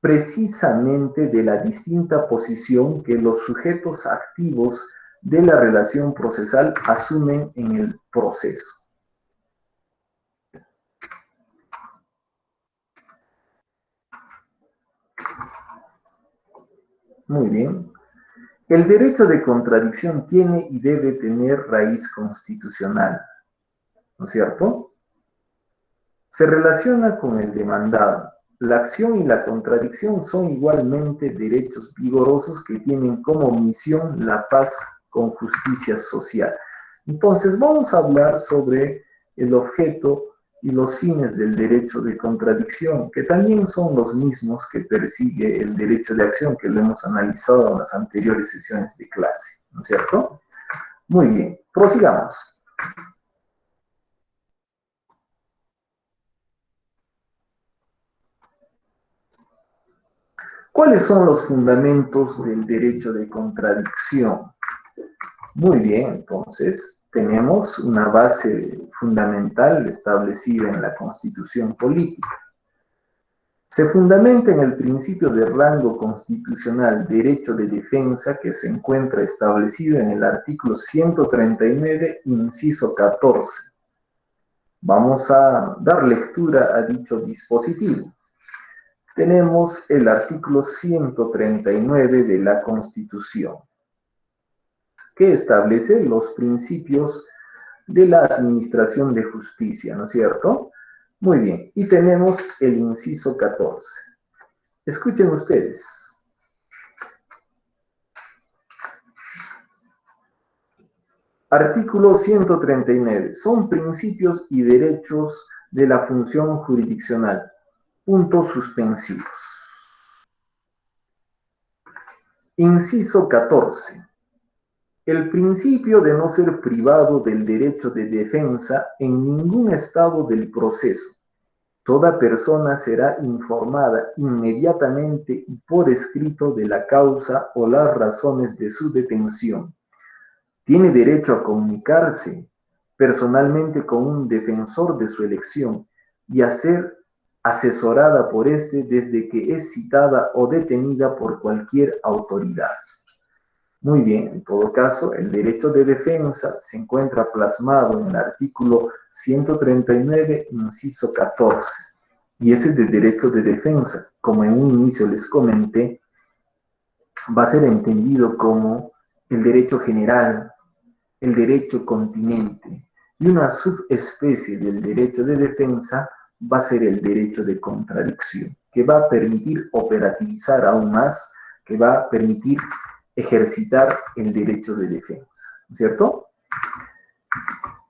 precisamente de la distinta posición que los sujetos activos de la relación procesal asumen en el proceso. Muy bien. El derecho de contradicción tiene y debe tener raíz constitucional, ¿no es cierto? Se relaciona con el demandado. La acción y la contradicción son igualmente derechos vigorosos que tienen como misión la paz con justicia social. Entonces, vamos a hablar sobre el objeto y los fines del derecho de contradicción, que también son los mismos que persigue el derecho de acción, que lo hemos analizado en las anteriores sesiones de clase, ¿no es cierto? Muy bien, prosigamos. ¿Cuáles son los fundamentos del derecho de contradicción? Muy bien, entonces tenemos una base fundamental establecida en la Constitución política. Se fundamenta en el principio de rango constitucional derecho de defensa que se encuentra establecido en el artículo 139, inciso 14. Vamos a dar lectura a dicho dispositivo. Tenemos el artículo 139 de la Constitución, que establece los principios de la administración de justicia, ¿no es cierto? Muy bien, y tenemos el inciso 14. Escuchen ustedes. Artículo 139. Son principios y derechos de la función jurisdiccional. Puntos suspensivos. Inciso 14. El principio de no ser privado del derecho de defensa en ningún estado del proceso. Toda persona será informada inmediatamente y por escrito de la causa o las razones de su detención. Tiene derecho a comunicarse personalmente con un defensor de su elección y a ser asesorada por éste desde que es citada o detenida por cualquier autoridad. Muy bien, en todo caso, el derecho de defensa se encuentra plasmado en el artículo 139, inciso 14, y ese de derecho de defensa, como en un inicio les comenté, va a ser entendido como el derecho general, el derecho continente, y una subespecie del derecho de defensa va a ser el derecho de contradicción, que va a permitir operativizar aún más, que va a permitir ejercitar el derecho de defensa, ¿cierto?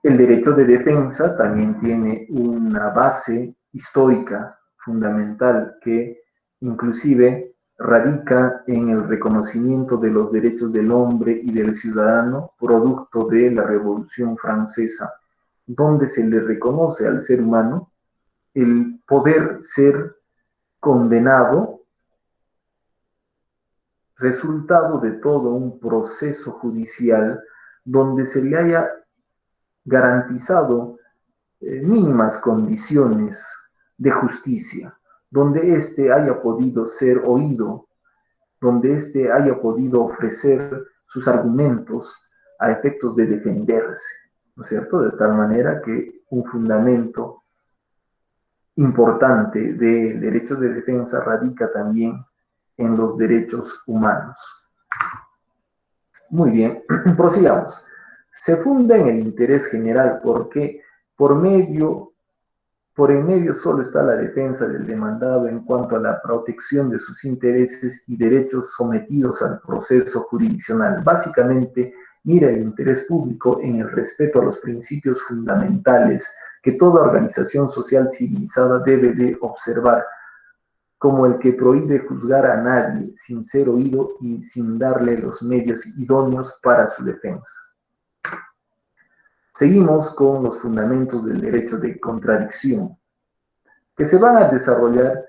El derecho de defensa también tiene una base histórica fundamental que inclusive radica en el reconocimiento de los derechos del hombre y del ciudadano, producto de la Revolución Francesa, donde se le reconoce al ser humano el poder ser condenado, resultado de todo un proceso judicial donde se le haya garantizado mínimas condiciones de justicia, donde éste haya podido ser oído, donde éste haya podido ofrecer sus argumentos a efectos de defenderse, ¿no es cierto? De tal manera que un fundamento importante del derecho de defensa radica también en los derechos humanos. Muy bien, prosigamos. Se funda en el interés general porque por en medio solo está la defensa del demandado en cuanto a la protección de sus intereses y derechos sometidos al proceso jurisdiccional. Básicamente, mira el interés público en el respeto a los principios fundamentales que toda organización social civilizada debe de observar, como el que prohíbe juzgar a nadie sin ser oído y sin darle los medios idóneos para su defensa. Seguimos con los fundamentos del derecho de contradicción, que se van a desarrollar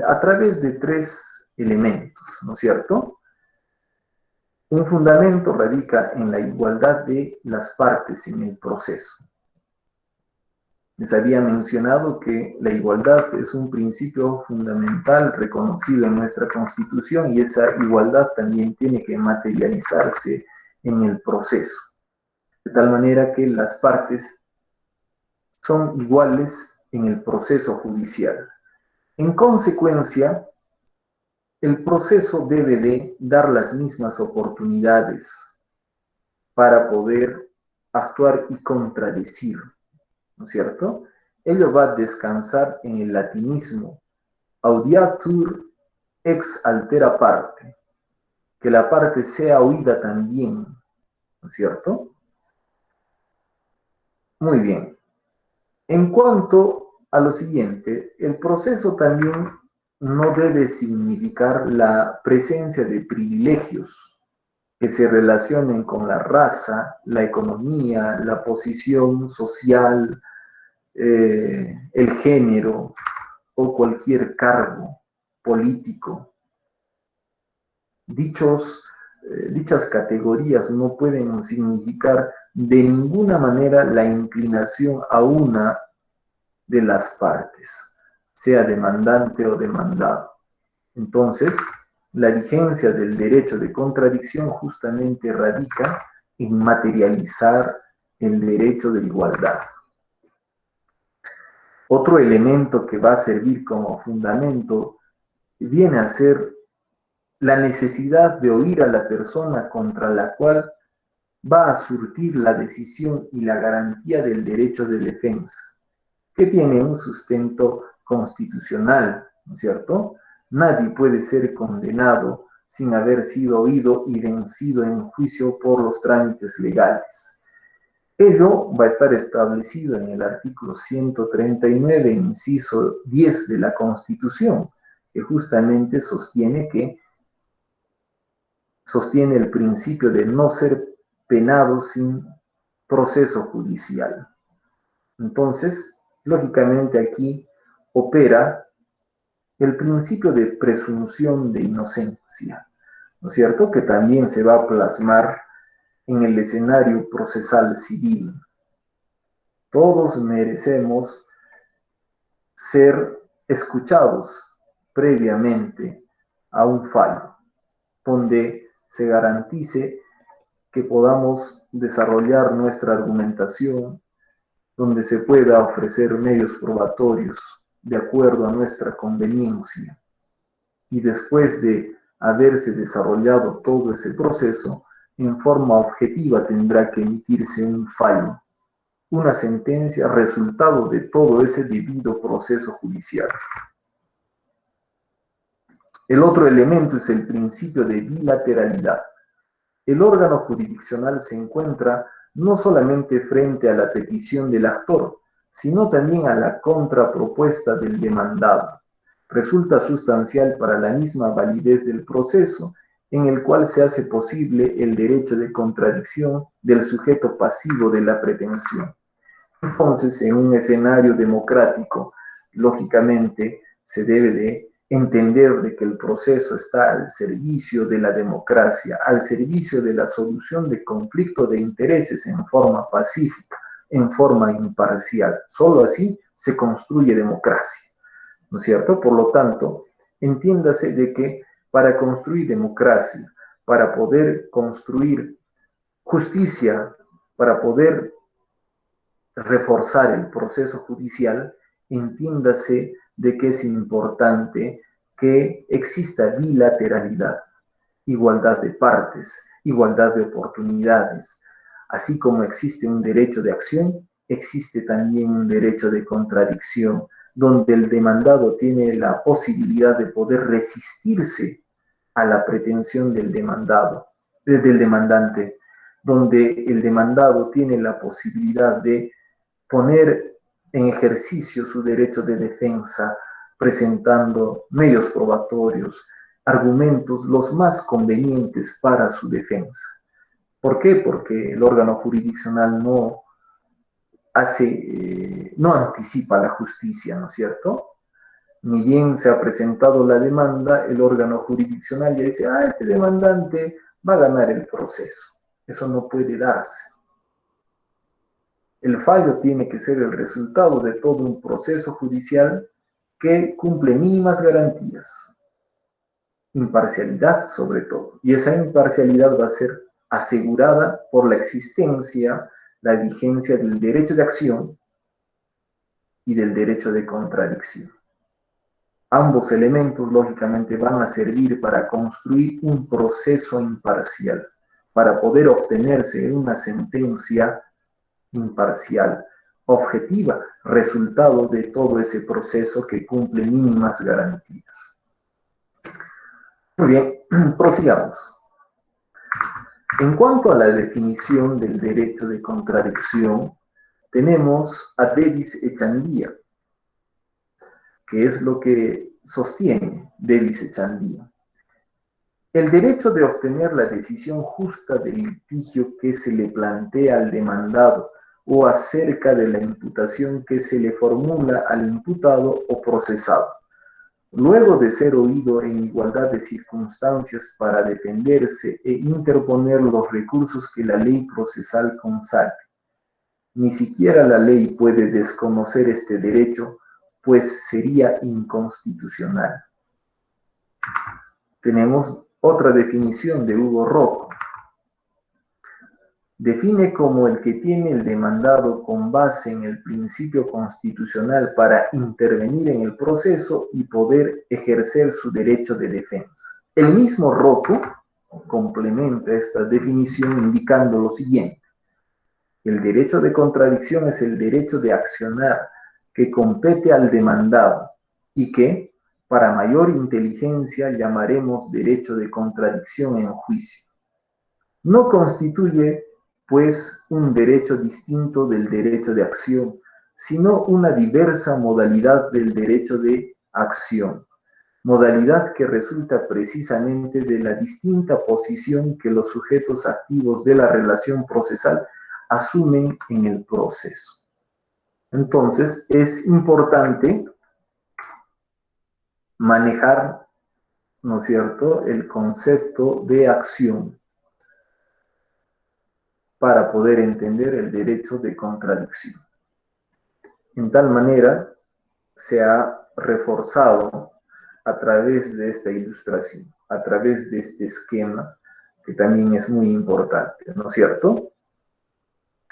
a través de tres elementos, ¿no es cierto? Un fundamento radica en la igualdad de las partes en el proceso. Les había mencionado que la igualdad es un principio fundamental reconocido en nuestra Constitución y esa igualdad también tiene que materializarse en el proceso, de tal manera que las partes son iguales en el proceso judicial. En consecuencia, el proceso debe de dar las mismas oportunidades para poder actuar y contradecir, ¿no es cierto? Ello va a descansar en el latinismo, audiatur ex altera parte, que la parte sea oída también, ¿no es cierto? Muy bien. En cuanto a lo siguiente, el proceso también no debe significar la presencia de privilegios que se relacionen con la raza, la economía, la posición social, el género o cualquier cargo político. Dichas categorías no pueden significar de ninguna manera la inclinación a una de las partes, sea demandante o demandado. Entonces, la vigencia del derecho de contradicción justamente radica en materializar el derecho de igualdad. Otro elemento que va a servir como fundamento viene a ser la necesidad de oír a la persona contra la cual va a surtir la decisión y la garantía del derecho de defensa, que tiene un sustento constitucional, ¿no es cierto? Nadie puede ser condenado sin haber sido oído y vencido en juicio por los trámites legales. Ello va a estar establecido en el artículo 139, inciso 10 de la Constitución, que justamente sostiene el principio de no ser penado sin proceso judicial. Entonces, lógicamente aquí opera el principio de presunción de inocencia, ¿no es cierto?, que también se va a plasmar en el escenario procesal civil. Todos merecemos ser escuchados previamente a un fallo, donde se garantice que podamos desarrollar nuestra argumentación, donde se pueda ofrecer medios probatorios de acuerdo a nuestra conveniencia. Y después de haberse desarrollado todo ese proceso, en forma objetiva tendrá que emitirse un fallo, una sentencia resultado de todo ese debido proceso judicial. El otro elemento es el principio de bilateralidad. El órgano jurisdiccional se encuentra no solamente frente a la petición del actor, sino también a la contrapropuesta del demandado. resulta sustancial para la misma validez del proceso en el cual se hace posible el derecho de contradicción del sujeto pasivo de la pretensión. Entonces, en un escenario democrático, lógicamente, se debe de entender de que el proceso está al servicio de la democracia, al servicio de la solución de conflictos de intereses en forma pacífica, en forma imparcial. Solo así se construye democracia, ¿no es cierto? Por lo tanto, entiéndase de que para construir democracia, para poder construir justicia, para poder reforzar el proceso judicial, entiéndase de que es importante que exista bilateralidad, igualdad de partes, igualdad de oportunidades. Así como existe un derecho de acción, existe también un derecho de contradicción, donde el demandado tiene la posibilidad de poder resistirse a la pretensión del demandante, donde el demandado tiene la posibilidad de poner en ejercicio su derecho de defensa, presentando medios probatorios, argumentos los más convenientes para su defensa. ¿Por qué? Porque el órgano jurisdiccional no anticipa la justicia, ¿no es cierto? Ni bien se ha presentado la demanda, el órgano jurisdiccional ya dice, este demandante va a ganar el proceso. Eso no puede darse. El fallo tiene que ser el resultado de todo un proceso judicial que cumple mínimas garantías, imparcialidad sobre todo, y esa imparcialidad va a ser asegurada por la existencia, la vigencia del derecho de acción y del derecho de contradicción. Ambos elementos, lógicamente, van a servir para construir un proceso imparcial, para poder obtenerse una sentencia imparcial, objetiva, resultado de todo ese proceso que cumple mínimas garantías. Muy bien, prosigamos. En cuanto a la definición del derecho de contradicción, tenemos a Davis Echandía, que es lo que sostiene Davis Echandía. El derecho de obtener la decisión justa del litigio que se le plantea al demandado o acerca de la imputación que se le formula al imputado o procesado, luego de ser oído en igualdad de circunstancias para defenderse e interponer los recursos que la ley procesal consagre. Ni siquiera la ley puede desconocer este derecho, pues sería inconstitucional. Tenemos otra definición de Hugo Rocco. Define como el que tiene el demandado con base en el principio constitucional para intervenir en el proceso y poder ejercer su derecho de defensa. El mismo Rocco complementa esta definición indicando lo siguiente. El derecho de contradicción es el derecho de accionar que compete al demandado y que, para mayor inteligencia, llamaremos derecho de contradicción en juicio. No constituye, pues, un derecho distinto del derecho de acción, sino una diversa modalidad del derecho de acción, modalidad que resulta precisamente de la distinta posición que los sujetos activos de la relación procesal asumen en el proceso. Entonces, es importante manejar, ¿no es cierto?, el concepto de acción para poder entender el derecho de contradicción. En tal manera, se ha reforzado a través de esta ilustración, a través de este esquema, que también es muy importante, ¿no es cierto?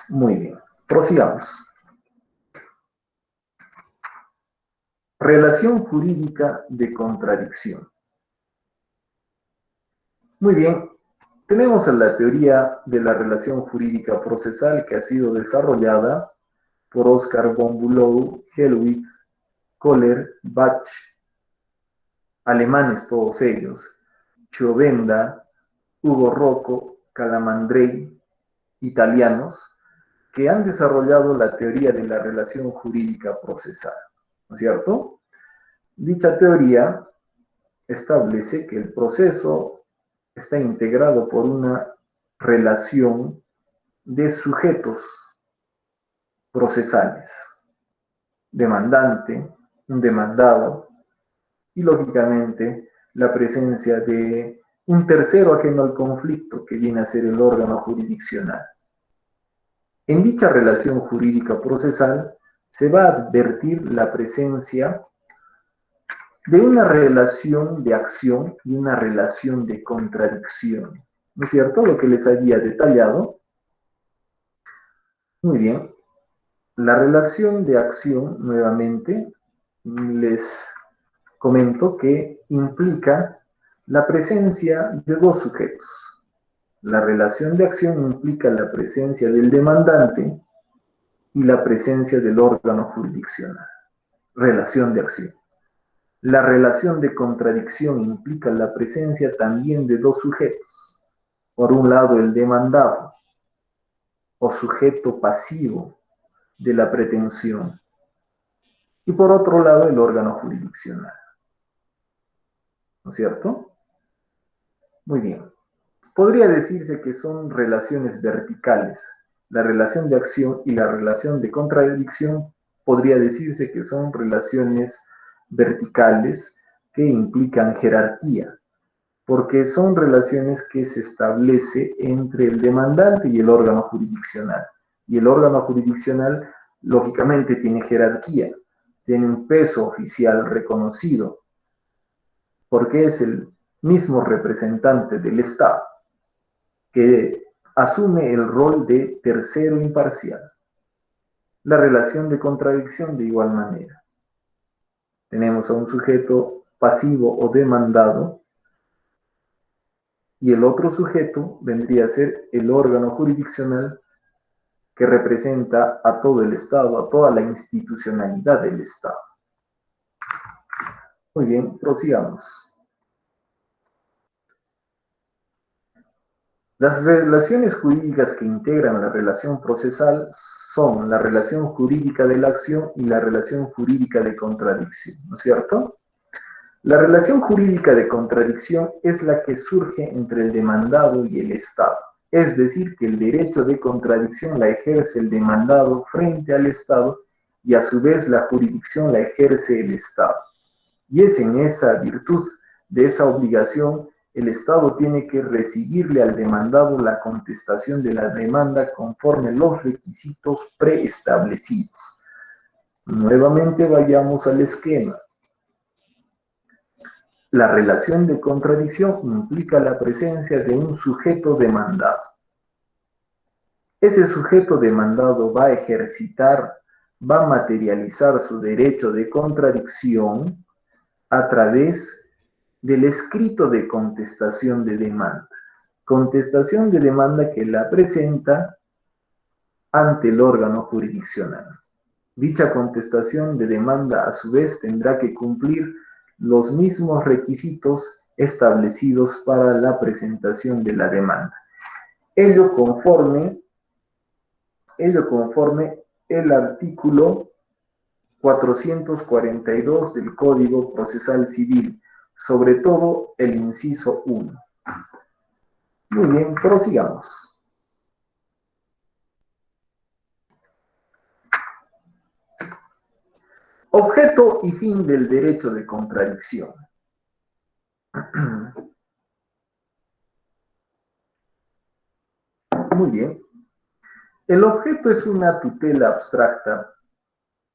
Muy bien, prosigamos. Relación jurídica de contradicción. Muy bien, tenemos la teoría de la relación jurídica procesal que ha sido desarrollada por Oscar von Bülow, Helwig, Kohler, Bach, alemanes todos ellos, Chiovenda, Hugo Rocco, Calamandrei, italianos, que han desarrollado la teoría de la relación jurídica procesal, ¿no es cierto? Dicha teoría establece que el proceso está integrado por una relación de sujetos procesales, demandante, un demandado, y lógicamente la presencia de un tercero ajeno al conflicto que viene a ser el órgano jurisdiccional. En dicha relación jurídica procesal se va a advertir la presencia de una relación de acción y una relación de contradicción. ¿No es cierto? Lo que les había detallado. Muy bien. La relación de acción, nuevamente, les comento que implica la presencia de dos sujetos. La relación de acción implica la presencia del demandante y la presencia del órgano jurisdiccional. Relación de acción. La relación de contradicción implica la presencia también de dos sujetos. Por un lado, el demandado o sujeto pasivo de la pretensión y por otro lado, el órgano jurisdiccional. ¿No es cierto? Muy bien. Podría decirse que son relaciones verticales. La relación de acción y la relación de contradicción podría decirse que son relaciones verticales que implican jerarquía, porque son relaciones que se establece entre el demandante y el órgano jurisdiccional. Y el órgano jurisdiccional, lógicamente, tiene jerarquía, tiene un peso oficial reconocido, porque es el mismo representante del Estado, que asume el rol de tercero imparcial. La relación de contradicción de igual manera. Tenemos a un sujeto pasivo o demandado y el otro sujeto vendría a ser el órgano jurisdiccional que representa a todo el Estado, a toda la institucionalidad del Estado. Muy bien, prosigamos. Las relaciones jurídicas que integran la relación procesal son la relación jurídica de la acción y la relación jurídica de contradicción, ¿no es cierto? La relación jurídica de contradicción es la que surge entre el demandado y el Estado, es decir, que el derecho de contradicción la ejerce el demandado frente al Estado y a su vez la jurisdicción la ejerce el Estado. Y es en esa virtud de esa obligación el Estado tiene que recibirle al demandado la contestación de la demanda conforme los requisitos preestablecidos. Nuevamente vayamos al esquema. La relación de contradicción implica la presencia de un sujeto demandado. Ese sujeto demandado va a ejercitar, va a materializar su derecho de contradicción a través del escrito de contestación de demanda. Contestación de demanda que la presenta ante el órgano jurisdiccional. Dicha contestación de demanda, a su vez, tendrá que cumplir los mismos requisitos establecidos para la presentación de la demanda. Ello conforme el artículo 442 del Código Procesal Civil, sobre todo el inciso 1. Muy bien, prosigamos. Objeto y fin del derecho de contradicción. Muy bien. El objeto es una tutela abstracta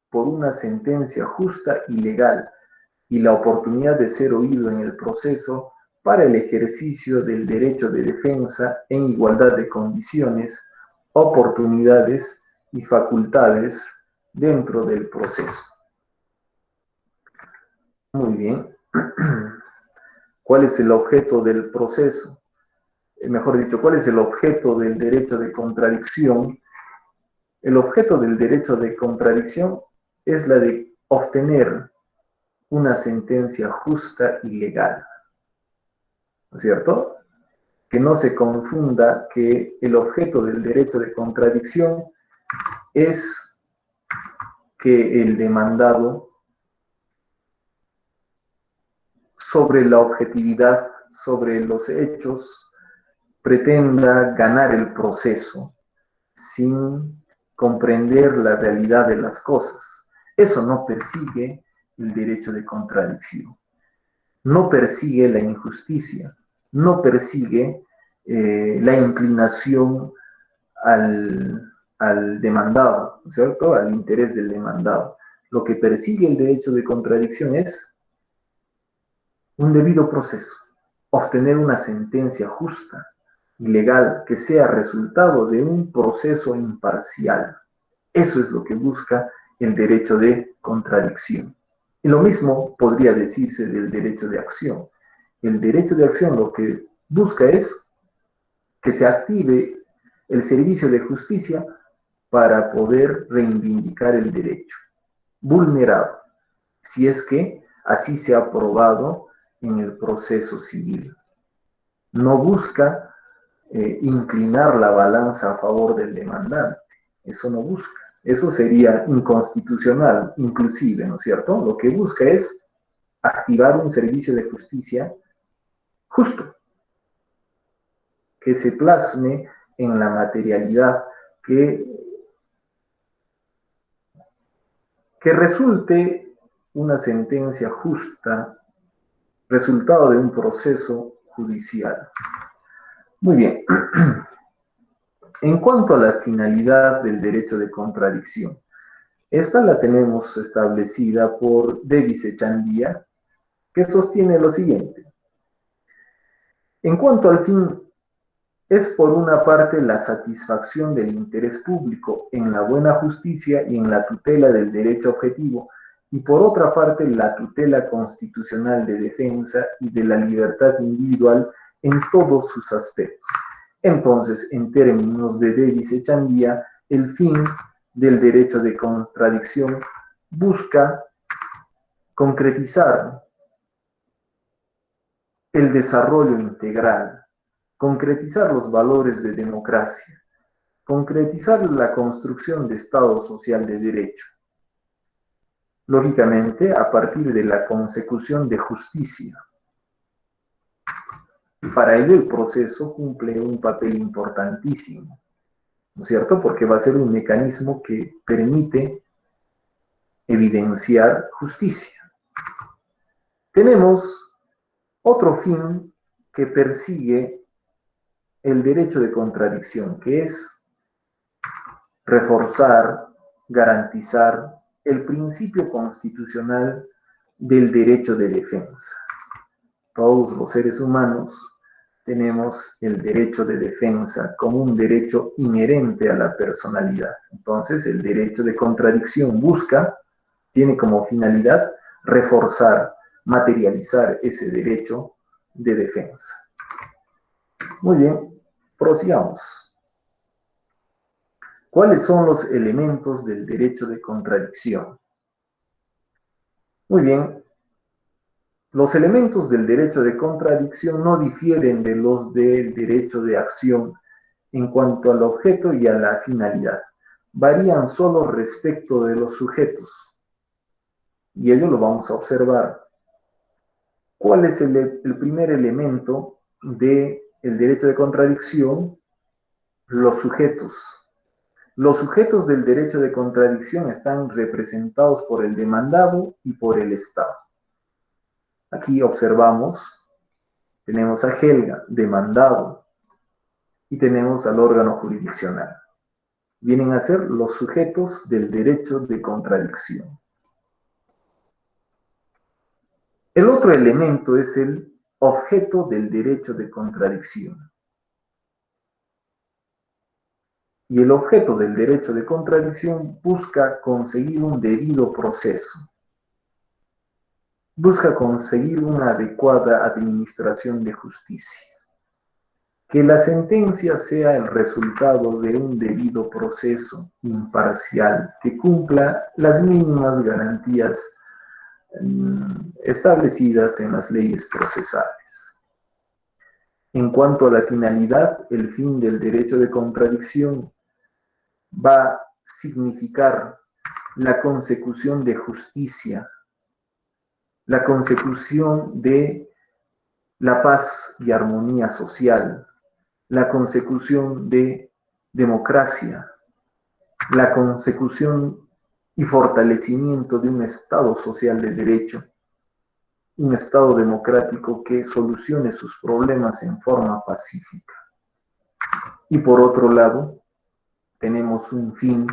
por una sentencia justa y legal y la oportunidad de ser oído en el proceso para el ejercicio del derecho de defensa en igualdad de condiciones, oportunidades y facultades dentro del proceso. Muy bien. ¿Cuál es el objeto del proceso? Mejor dicho, ¿cuál es el objeto del derecho de contradicción? El objeto del derecho de contradicción es la de obtener una sentencia justa y legal. ¿No es cierto? Que no se confunda que el objeto del derecho de contradicción es que el demandado sobre la objetividad, sobre los hechos, pretenda ganar el proceso sin comprender la realidad de las cosas. Eso no persigue el derecho de contradicción, no persigue la injusticia, no persigue la inclinación al demandado, ¿no es cierto?, al interés del demandado. Lo que persigue el derecho de contradicción es un debido proceso, obtener una sentencia justa y legal que sea resultado de un proceso imparcial. Eso es lo que busca el derecho de contradicción. Y lo mismo podría decirse del derecho de acción. El derecho de acción lo que busca es que se active el servicio de justicia para poder reivindicar el derecho vulnerado, si es que así se ha probado en el proceso civil. No busca inclinar la balanza a favor del demandante, eso no busca. Eso sería inconstitucional, inclusive, ¿no es cierto? Lo que busca es activar un servicio de justicia justo, que se plasme en la materialidad, que resulte una sentencia justa, resultado de un proceso judicial. Muy bien. En cuanto a la finalidad del derecho de contradicción, esta la tenemos establecida por Davis Echandía, que sostiene lo siguiente. En cuanto al fin, es por una parte la satisfacción del interés público en la buena justicia y en la tutela del derecho objetivo, y por otra parte la tutela constitucional de defensa y de la libertad individual en todos sus aspectos. Entonces, en términos de Davis Echandía, el fin del derecho de contradicción busca concretizar el desarrollo integral, concretizar los valores de democracia, concretizar la construcción de Estado social de derecho, lógicamente a partir de la consecución de justicia. Para ello el proceso cumple un papel importantísimo, ¿no es cierto? Porque va a ser un mecanismo que permite evidenciar justicia. Tenemos otro fin que persigue el derecho de contradicción, que es reforzar, garantizar el principio constitucional del derecho de defensa. Todos los seres humanos tenemos el derecho de defensa como un derecho inherente a la personalidad. Entonces, el derecho de contradicción tiene como finalidad reforzar, materializar ese derecho de defensa. Muy bien, prosigamos. ¿Cuáles son los elementos del derecho de contradicción? Muy bien, los elementos del derecho de contradicción no difieren de los del derecho de acción en cuanto al objeto y a la finalidad. Varían solo respecto de los sujetos. Y ello lo vamos a observar. ¿Cuál es el primer elemento del derecho de contradicción? Los sujetos. Los sujetos del derecho de contradicción están representados por el demandado y por el Estado. Aquí observamos, tenemos a Helga, demandado, y tenemos al órgano jurisdiccional. Vienen a ser los sujetos del derecho de contradicción. El otro elemento es el objeto del derecho de contradicción. Y el objeto del derecho de contradicción busca conseguir un debido proceso. Busca conseguir una adecuada administración de justicia. Que la sentencia sea el resultado de un debido proceso imparcial que cumpla las mínimas garantías establecidas en las leyes procesales. En cuanto a la finalidad, el fin del derecho de contradicción va a significar la consecución de justicia la consecución de la paz y armonía social, la consecución de democracia, la consecución y fortalecimiento de un Estado social de derecho, un Estado democrático que solucione sus problemas en forma pacífica. Y por otro lado, tenemos un fin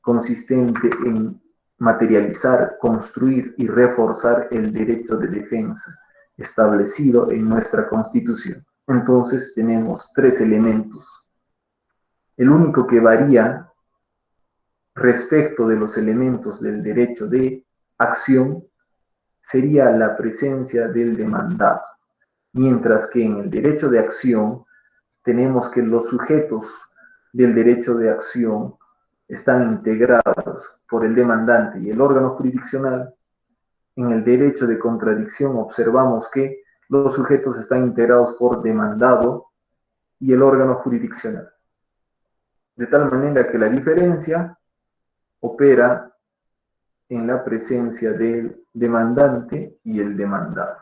consistente en materializar, construir y reforzar el derecho de defensa establecido en nuestra Constitución. Entonces tenemos tres elementos. El único que varía respecto de los elementos del derecho de acción sería la presencia del demandado, mientras que en el derecho de acción tenemos que los sujetos del derecho de acción están integrados por el demandante y el órgano jurisdiccional. En el derecho de contradicción observamos que los sujetos están integrados por demandado y el órgano jurisdiccional. De tal manera que la diferencia opera en la presencia del demandante y el demandado.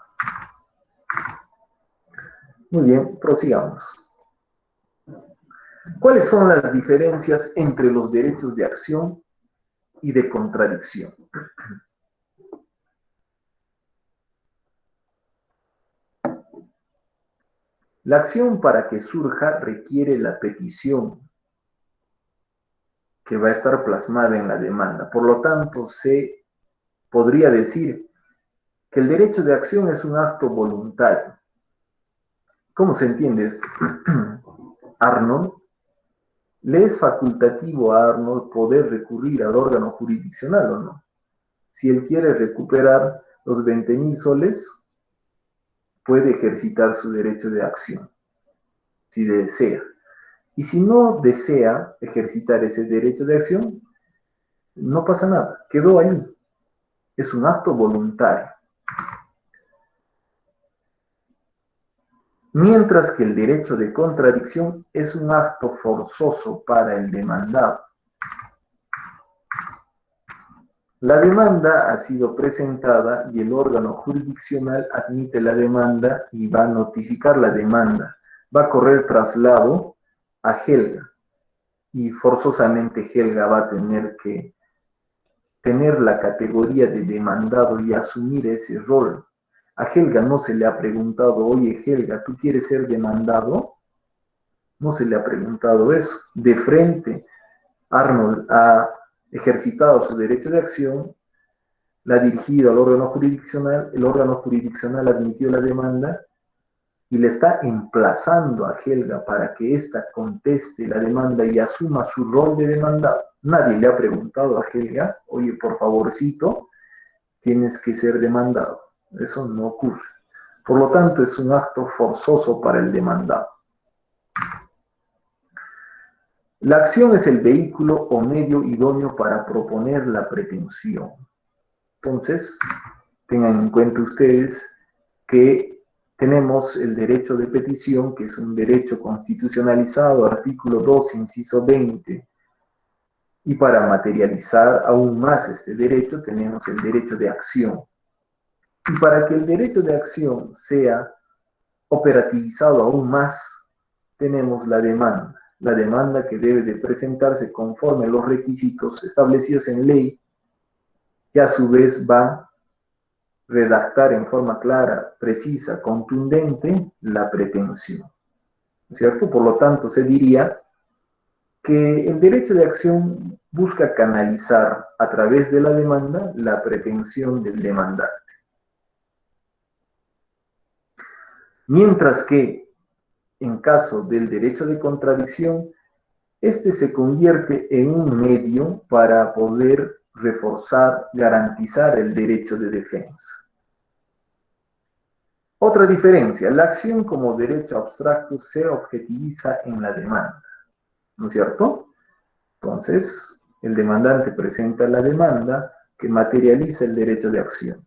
Muy bien, prosigamos. ¿Cuáles son las diferencias entre los derechos de acción y de contradicción? La acción para que surja requiere la petición que va a estar plasmada en la demanda. Por lo tanto, se podría decir que el derecho de acción es un acto voluntario. ¿Cómo se entiende esto? Arnold, ¿le es facultativo a Arnold poder recurrir al órgano jurisdiccional o no? Si él quiere recuperar los 20.000 soles, puede ejercitar su derecho de acción, si desea. Y si no desea ejercitar ese derecho de acción, no pasa nada, quedó allí. Es un acto voluntario. Mientras que el derecho de contradicción es un acto forzoso para el demandado. La demanda ha sido presentada y el órgano jurisdiccional admite la demanda y va a notificar la demanda. Va a correr traslado a Helga y forzosamente Helga va a tener que tener la categoría de demandado y asumir ese rol. A Helga no se le ha preguntado, oye Helga, ¿tú quieres ser demandado? No se le ha preguntado eso. De frente, Arnold ha ejercitado su derecho de acción, la ha dirigido al órgano jurisdiccional, el órgano jurisdiccional admitió la demanda y le está emplazando a Helga para que ésta conteste la demanda y asuma su rol de demandado. Nadie le ha preguntado a Helga, oye, por favorcito, tienes que ser demandado. Eso no ocurre. Por lo tanto, es un acto forzoso para el demandado. La acción es el vehículo o medio idóneo para proponer la pretensión. Entonces, tengan en cuenta ustedes que tenemos el derecho de petición, que es un derecho constitucionalizado, artículo 2, inciso 20. Y para materializar aún más este derecho, tenemos el derecho de acción. Y para que el derecho de acción sea operativizado aún más, tenemos la demanda que debe de presentarse conforme a los requisitos establecidos en ley, que a su vez va a redactar en forma clara, precisa, contundente la pretensión, ¿cierto? Por lo tanto, se diría que el derecho de acción busca canalizar a través de la demanda la pretensión del demandante. Mientras que, en caso del derecho de contradicción, este se convierte en un medio para poder reforzar, garantizar el derecho de defensa. Otra diferencia, la acción como derecho abstracto se objetiviza en la demanda, ¿no es cierto? Entonces, el demandante presenta la demanda que materializa el derecho de acción.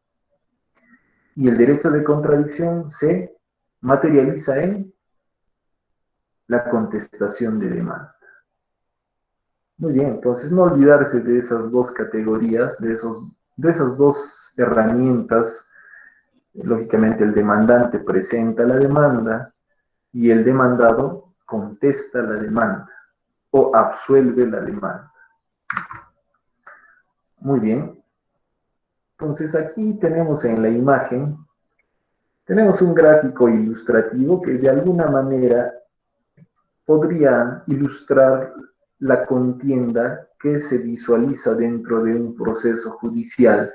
Y el derecho de contradicción se materializa en la contestación de demanda. Muy bien, entonces no olvidarse de esas dos categorías, de esas dos herramientas Lógicamente el demandante presenta la demanda y el demandado contesta la demanda o absuelve la demanda. Muy bien. Entonces aquí tenemos en la imagen, tenemos un gráfico ilustrativo que de alguna manera podría ilustrar la contienda que se visualiza dentro de un proceso judicial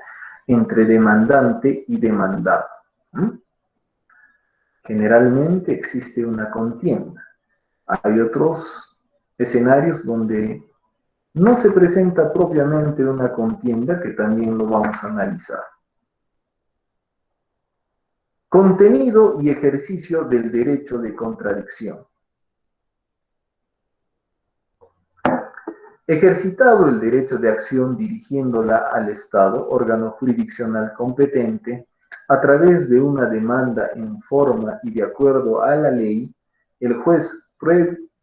entre demandante y demandado. Generalmente existe una contienda. Hay otros escenarios donde no se presenta propiamente una contienda, que también lo vamos a analizar. Contenido y ejercicio del derecho de contradicción. Ejercitado el derecho de acción dirigiéndola al Estado, órgano jurisdiccional competente, a través de una demanda en forma y de acuerdo a la ley, el juez,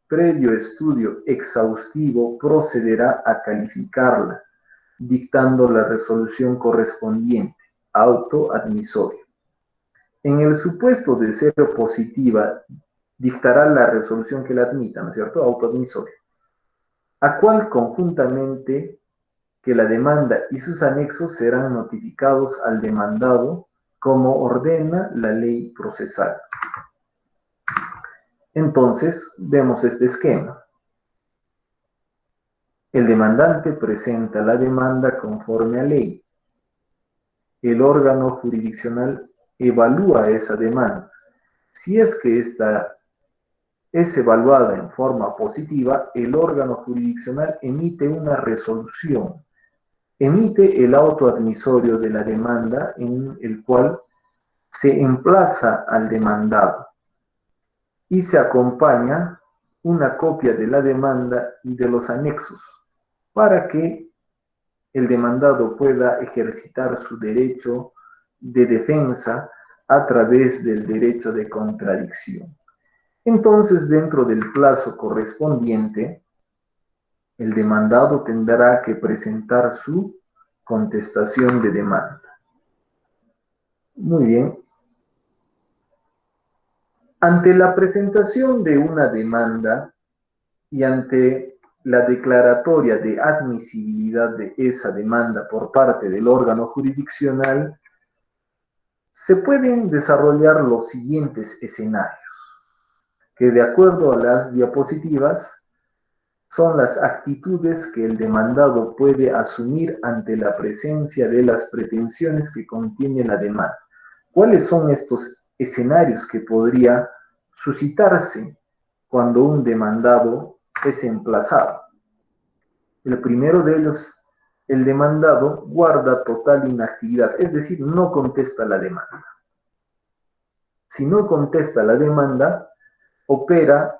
previo estudio exhaustivo, procederá a calificarla, dictando la resolución correspondiente, auto admisorio. En el supuesto de ser positiva, dictará la resolución que la admita, ¿no es cierto? Auto admisorio. A cual conjuntamente que la demanda y sus anexos serán notificados al demandado como ordena la ley procesal. Entonces, vemos este esquema. El demandante presenta la demanda conforme a ley. El órgano jurisdiccional evalúa esa demanda. Si es que esta es evaluada en forma positiva, el órgano jurisdiccional emite una resolución. Emite el auto admisorio de la demanda en el cual se emplaza al demandado y se acompaña una copia de la demanda y de los anexos para que el demandado pueda ejercitar su derecho de defensa a través del derecho de contradicción. Entonces, dentro del plazo correspondiente, el demandado tendrá que presentar su contestación de demanda. Muy bien. Ante la presentación de una demanda y ante la declaratoria de admisibilidad de esa demanda por parte del órgano jurisdiccional, se pueden desarrollar los siguientes escenarios, que de acuerdo a las diapositivas son las actitudes que el demandado puede asumir ante la presencia de las pretensiones que contiene la demanda. ¿Cuáles son estos escenarios que podría suscitarse cuando un demandado es emplazado? El primero de ellos, el demandado guarda total inactividad, es decir, no contesta la demanda. Si no contesta la demanda, opera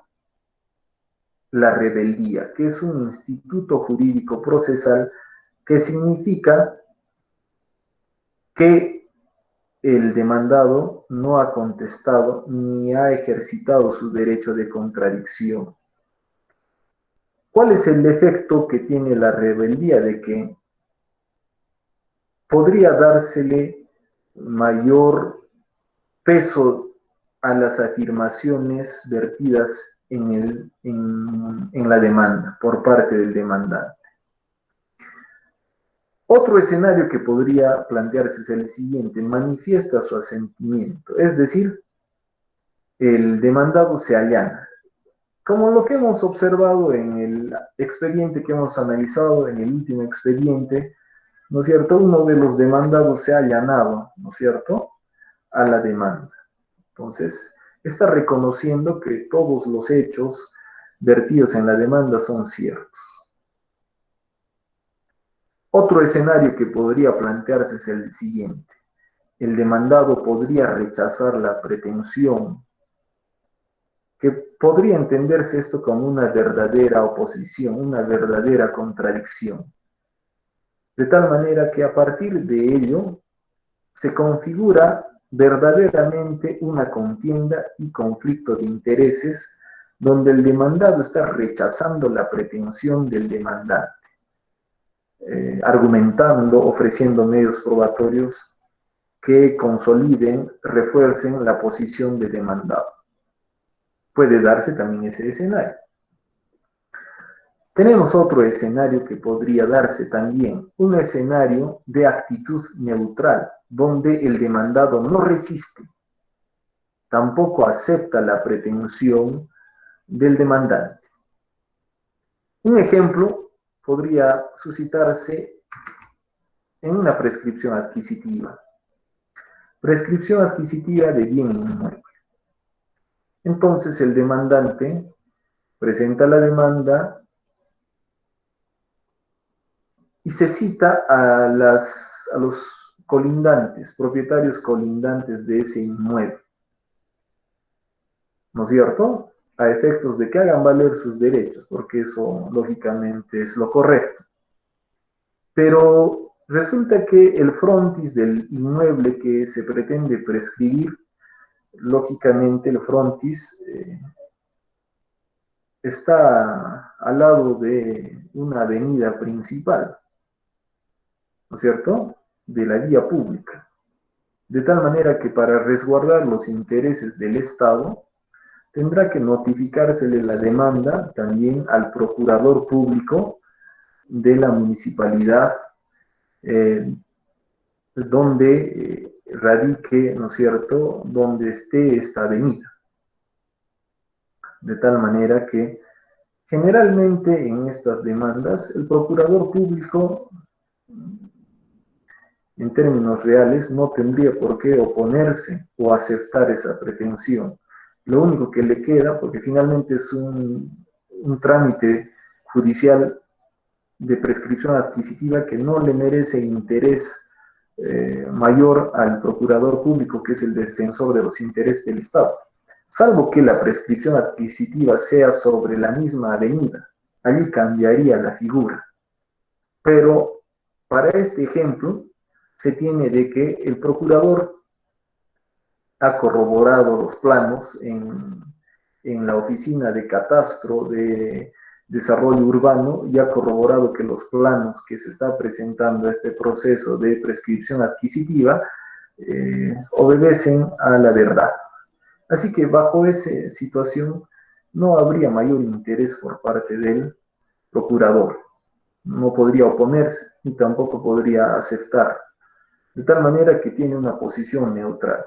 la rebeldía, que es un instituto jurídico procesal que significa que el demandado no ha contestado ni ha ejercitado su derecho de contradicción. ¿Cuál es el efecto que tiene la rebeldía? De que podría dársele mayor peso a las afirmaciones vertidas en la demanda por parte del demandante. Otro escenario que podría plantearse es el siguiente: manifiesta su asentimiento, es decir, el demandado se allana. Como lo que hemos observado en el expediente que hemos analizado, en el último expediente, ¿no es cierto? Uno de los demandados se ha allanado, ¿no es cierto?, a la demanda. Entonces, está reconociendo que todos los hechos vertidos en la demanda son ciertos. Otro escenario que podría plantearse es el siguiente: el demandado podría rechazar la pretensión, que podría entenderse esto como una verdadera oposición, una verdadera contradicción, de tal manera que a partir de ello se configura verdaderamente una contienda y conflicto de intereses donde el demandado está rechazando la pretensión del demandante, argumentando, ofreciendo medios probatorios que consoliden, refuercen la posición de demandado. Puede darse también ese escenario. Tenemos otro escenario que podría darse también, un escenario de actitud neutral, donde el demandado no resiste, tampoco acepta la pretensión del demandante. Un ejemplo podría suscitarse en una prescripción adquisitiva. Prescripción adquisitiva de bien inmueble. Entonces el demandante presenta la demanda y se cita a los colindantes, propietarios colindantes de ese inmueble, ¿no es cierto? A efectos de que hagan valer sus derechos, porque eso lógicamente es lo correcto. Pero resulta que el frontis del inmueble que se pretende prescribir, lógicamente el frontis está al lado de una avenida principal, ¿no es cierto?, de la vía pública. De tal manera que para resguardar los intereses del Estado, tendrá que notificársele la demanda también al procurador público de la municipalidad donde radique, ¿no es cierto?, donde esté esta avenida. De tal manera que generalmente en estas demandas el procurador público, en términos reales, no tendría por qué oponerse o aceptar esa pretensión. Lo único que le queda, porque finalmente es un trámite judicial de prescripción adquisitiva que no le merece interés mayor al procurador público, que es el defensor de los intereses del Estado, salvo que la prescripción adquisitiva sea sobre la misma avenida. Allí cambiaría la figura. Pero para este ejemplo se tiene de que el procurador ha corroborado los planos en la oficina de catastro de desarrollo urbano y ha corroborado que los planos que se está presentando a este proceso de prescripción adquisitiva obedecen a la verdad. Así que bajo esa situación no habría mayor interés por parte del procurador. No podría oponerse y tampoco podría aceptar, de tal manera que tiene una posición neutral.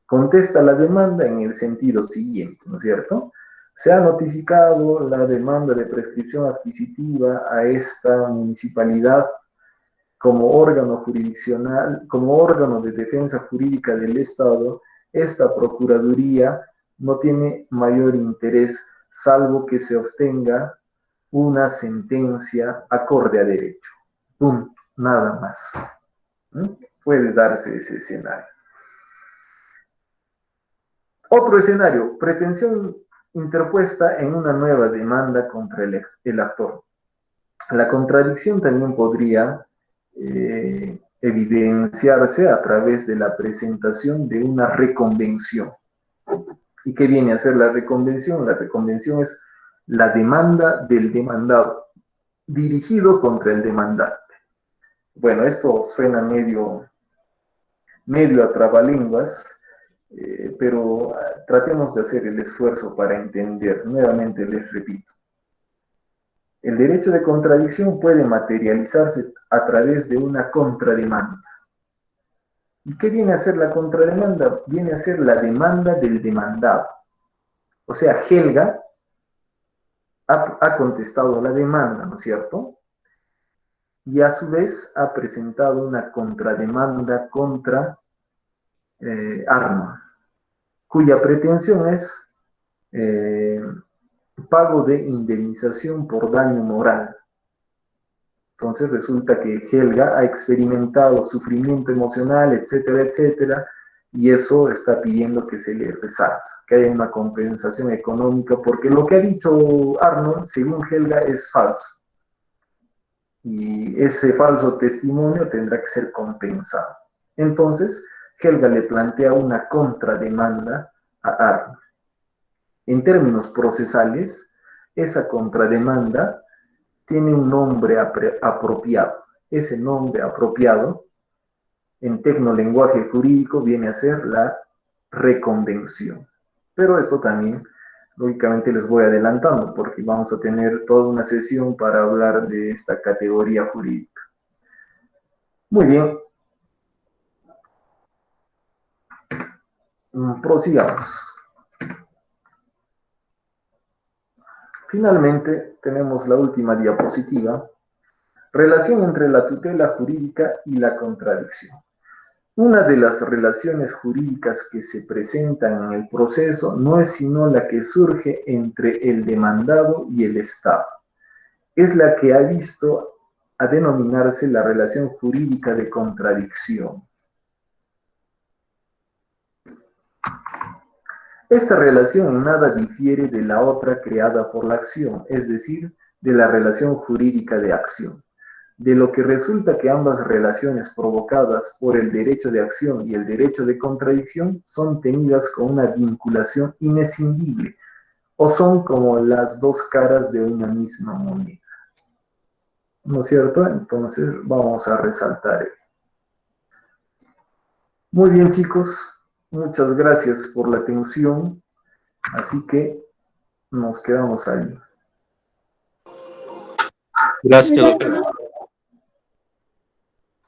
Contesta la demanda en el sentido siguiente, ¿no es cierto? Se ha notificado la demanda de prescripción adquisitiva a esta municipalidad como órgano jurisdiccional, como órgano de defensa jurídica del Estado. Esta Procuraduría no tiene mayor interés, salvo que se obtenga una sentencia acorde a derecho. Punto, nada más. Puede darse ese escenario. Otro escenario, pretensión interpuesta en una nueva demanda contra el actor. La contradicción también podría evidenciarse a través de la presentación de una reconvención. ¿Y qué viene a ser la reconvención? La reconvención es la demanda del demandado, dirigido contra el demandante. Bueno, esto suena medio a trabalenguas, pero tratemos de hacer el esfuerzo para entender. Nuevamente les repito. El derecho de contradicción puede materializarse a través de una contrademanda. ¿Y qué viene a ser la contrademanda? Viene a ser la demanda del demandado. O sea, Helga ha contestado la demanda, ¿no es cierto? Y a su vez ha presentado una contrademanda contra Arnold, cuya pretensión es pago de indemnización por daño moral. Entonces resulta que Helga ha experimentado sufrimiento emocional, etcétera, etcétera, y eso está pidiendo que se le resarza, que haya una compensación económica, porque lo que ha dicho Arnold, según Helga, es falso. Y ese falso testimonio tendrá que ser compensado. Entonces, Helga le plantea una contrademanda a Arnold. En términos procesales, esa contrademanda tiene un nombre apropiado. Ese nombre apropiado en tecnolenguaje jurídico viene a ser la reconvención. Pero esto también, lógicamente, les voy adelantando, porque vamos a tener toda una sesión para hablar de esta categoría jurídica. Muy bien. Prosigamos. Finalmente, tenemos la última diapositiva. Relación entre la tutela jurídica y la contradicción. Una de las relaciones jurídicas que se presentan en el proceso no es sino la que surge entre el demandado y el Estado. Es la que ha visto a denominarse la relación jurídica de contradicción. Esta relación en nada difiere de la otra creada por la acción, es decir, de la relación jurídica de acción. De lo que resulta que ambas relaciones provocadas por el derecho de acción y el derecho de contradicción son tenidas con una vinculación inescindible, o son como las dos caras de una misma moneda. ¿No es cierto? Entonces vamos a resaltar. Muy bien, chicos, muchas gracias por la atención, así que nos quedamos ahí. Gracias, doctor.